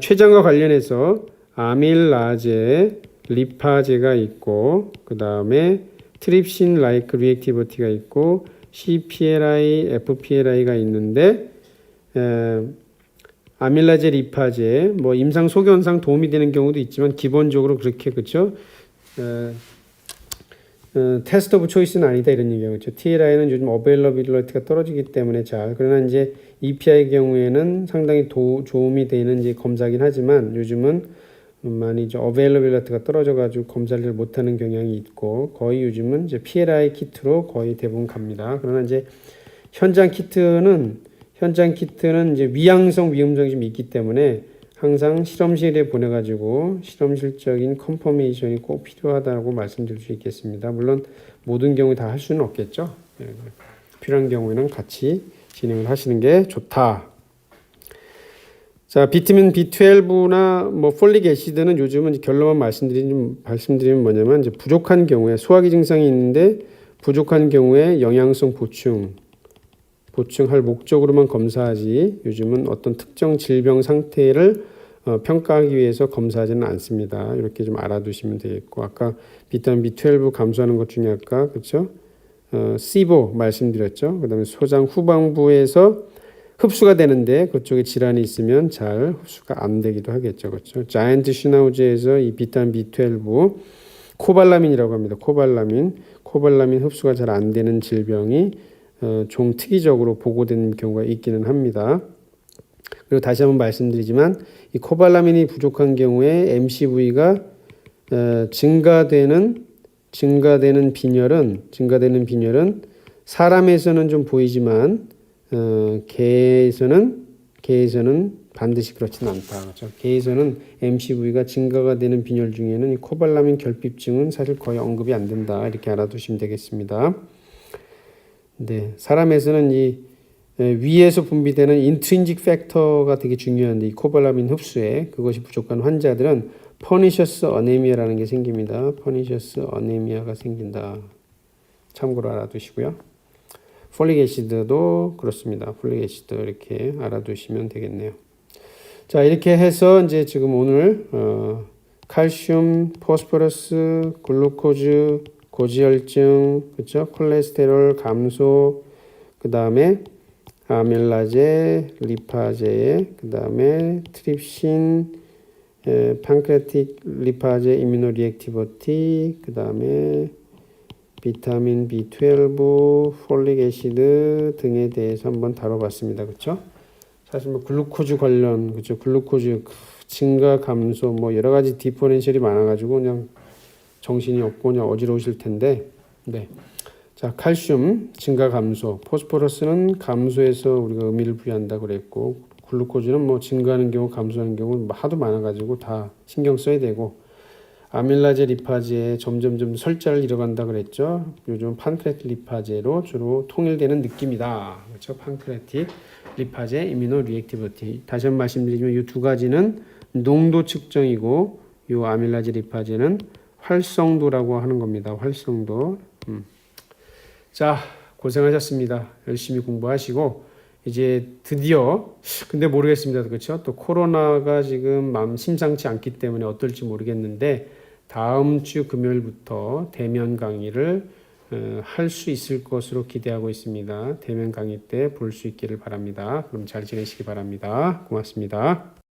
췌장과 관련해서 아밀라제, 리파제가 있고 그 다음에 트립신 라이크 리액티비티가 있고 CPLI, FPLI가 있는데 아밀라제, 리파제 뭐 임상 소견상 도움이 되는 경우도 있지만 기본적으로 그렇게 그렇죠. 테스트 오브 초이스는 아니다 이런 얘기하고 있죠. TLI는 요즘 어베일러빌리티가 떨어지기 때문에 그러나 이제 EPI 경우에는 상당히 도움이 되는 이제 검사긴 하지만 요즘은 많이 이제 어베일러빌리티가 떨어져가지고 검사를 못하는 경향이 있고 거의 요즘은 이제 PLI 키트로 거의 대부분 갑니다. 그러나 이제 현장 키트는 이제 위양성 위험성이 좀 있기 때문에 항상 실험실에 보내가지고 실험실적인 컨퍼메이션이 꼭 필요하다고 말씀드릴 수 있겠습니다. 물론 모든 경우에 다 할 수는 없겠죠. 필요한 경우에는 같이 진행을 하시는 게 좋다. 자, 비타민 B12나 뭐 폴릭 애시드는 요즘은 결론만 말씀드리면 뭐냐면 이제 부족한 경우에 소화기 증상이 있는데 부족한 경우에 영양성 보충할 목적으로만 검사하지 요즘은 어떤 특정 질병 상태를 평가하기 위해서 검사하지는 않습니다. 이렇게 좀 알아두시면 되겠고 아까 비타민 B12 감소하는 것 중에 아까 그렇죠? 시보 말씀드렸죠. 그다음에 소장 후방부에서 흡수가 되는데 그쪽에 질환이 있으면 잘 흡수가 안 되기도 하겠죠. 그렇죠? 자이언트 슈나우즈에서 이 비타민 B12 코발라민이라고 합니다. 코발라민 흡수가 잘 안 되는 질병이 종특이적으로 보고된 경우가 있기는 합니다. 그리고 다시 한번 말씀드리지만 이 코발라민이 부족한 경우에 MCV가 증가되는 빈혈은 사람에서는 좀 보이지만 개에서는 반드시 그렇지는 않다. 그렇죠? 개에서는 MCV가 증가가 되는 빈혈 중에는 이 코발라민 결핍증은 사실 거의 언급이 안 된다. 이렇게 알아두시면 되겠습니다. 네, 사람에서는 이 위에서 분비되는 인트린직 팩터가 되게 중요한데 이 코발라민 흡수에 그것이 부족한 환자들은 퍼니셔스 어네미아라는 게 생깁니다. 퍼니셔스 어네미아가 생긴다. 참고로 알아두시고요. 폴릭 애시드도 그렇습니다. 폴릭 애시드 이렇게 알아두시면 되겠네요. 자, 이렇게 해서 이제 지금 오늘 칼슘, 포스포러스, 글루코즈, 고지혈증, 그렇죠? 콜레스테롤 감소, 그 다음에 아밀라제, 리파제, 그 다음에 트립신, 판크레틱 리파제 이뮤노 리액티비티, 그 다음에 비타민 B12, 폴릭 애시드 등에 대해서 한번 다뤄봤습니다. 그렇죠? 사실 뭐 글루코즈 관련, 그렇죠? 글루코즈 증가 감소 뭐 여러 가지 디퍼런셜이 많아가지고 그냥 정신이 없고 그냥 어지러우실 텐데, 네. 자, 칼슘 증가 감소, 포스포러스는 감소해서 우리가 의미를 부여한다고 그랬고, 글루코즈는 뭐 증가하는 경우, 감소하는 경우 하도 많아가지고 다 신경 써야 되고, 아밀라제 리파제에 점점 설자를 잃어간다 그랬죠. 요즘 판크레틱 리파제로 주로 통일되는 느낌이다. 그렇죠? 판크레틱 리파제 이뮤노 리액티비티. 다시 한번 말씀드리지만 이 두 가지는 농도 측정이고 이 아밀라제 리파제는 활성도라고 하는 겁니다. 활성도. 자, 고생하셨습니다. 열심히 공부하시고 이제 드디어 근데 모르겠습니다. 그렇죠? 또 코로나가 지금 심상치 않기 때문에 어떨지 모르겠는데 다음 주 금요일부터 대면 강의를 할 수 있을 것으로 기대하고 있습니다. 대면 강의 때 볼 수 있기를 바랍니다. 그럼 잘 지내시기 바랍니다. 고맙습니다.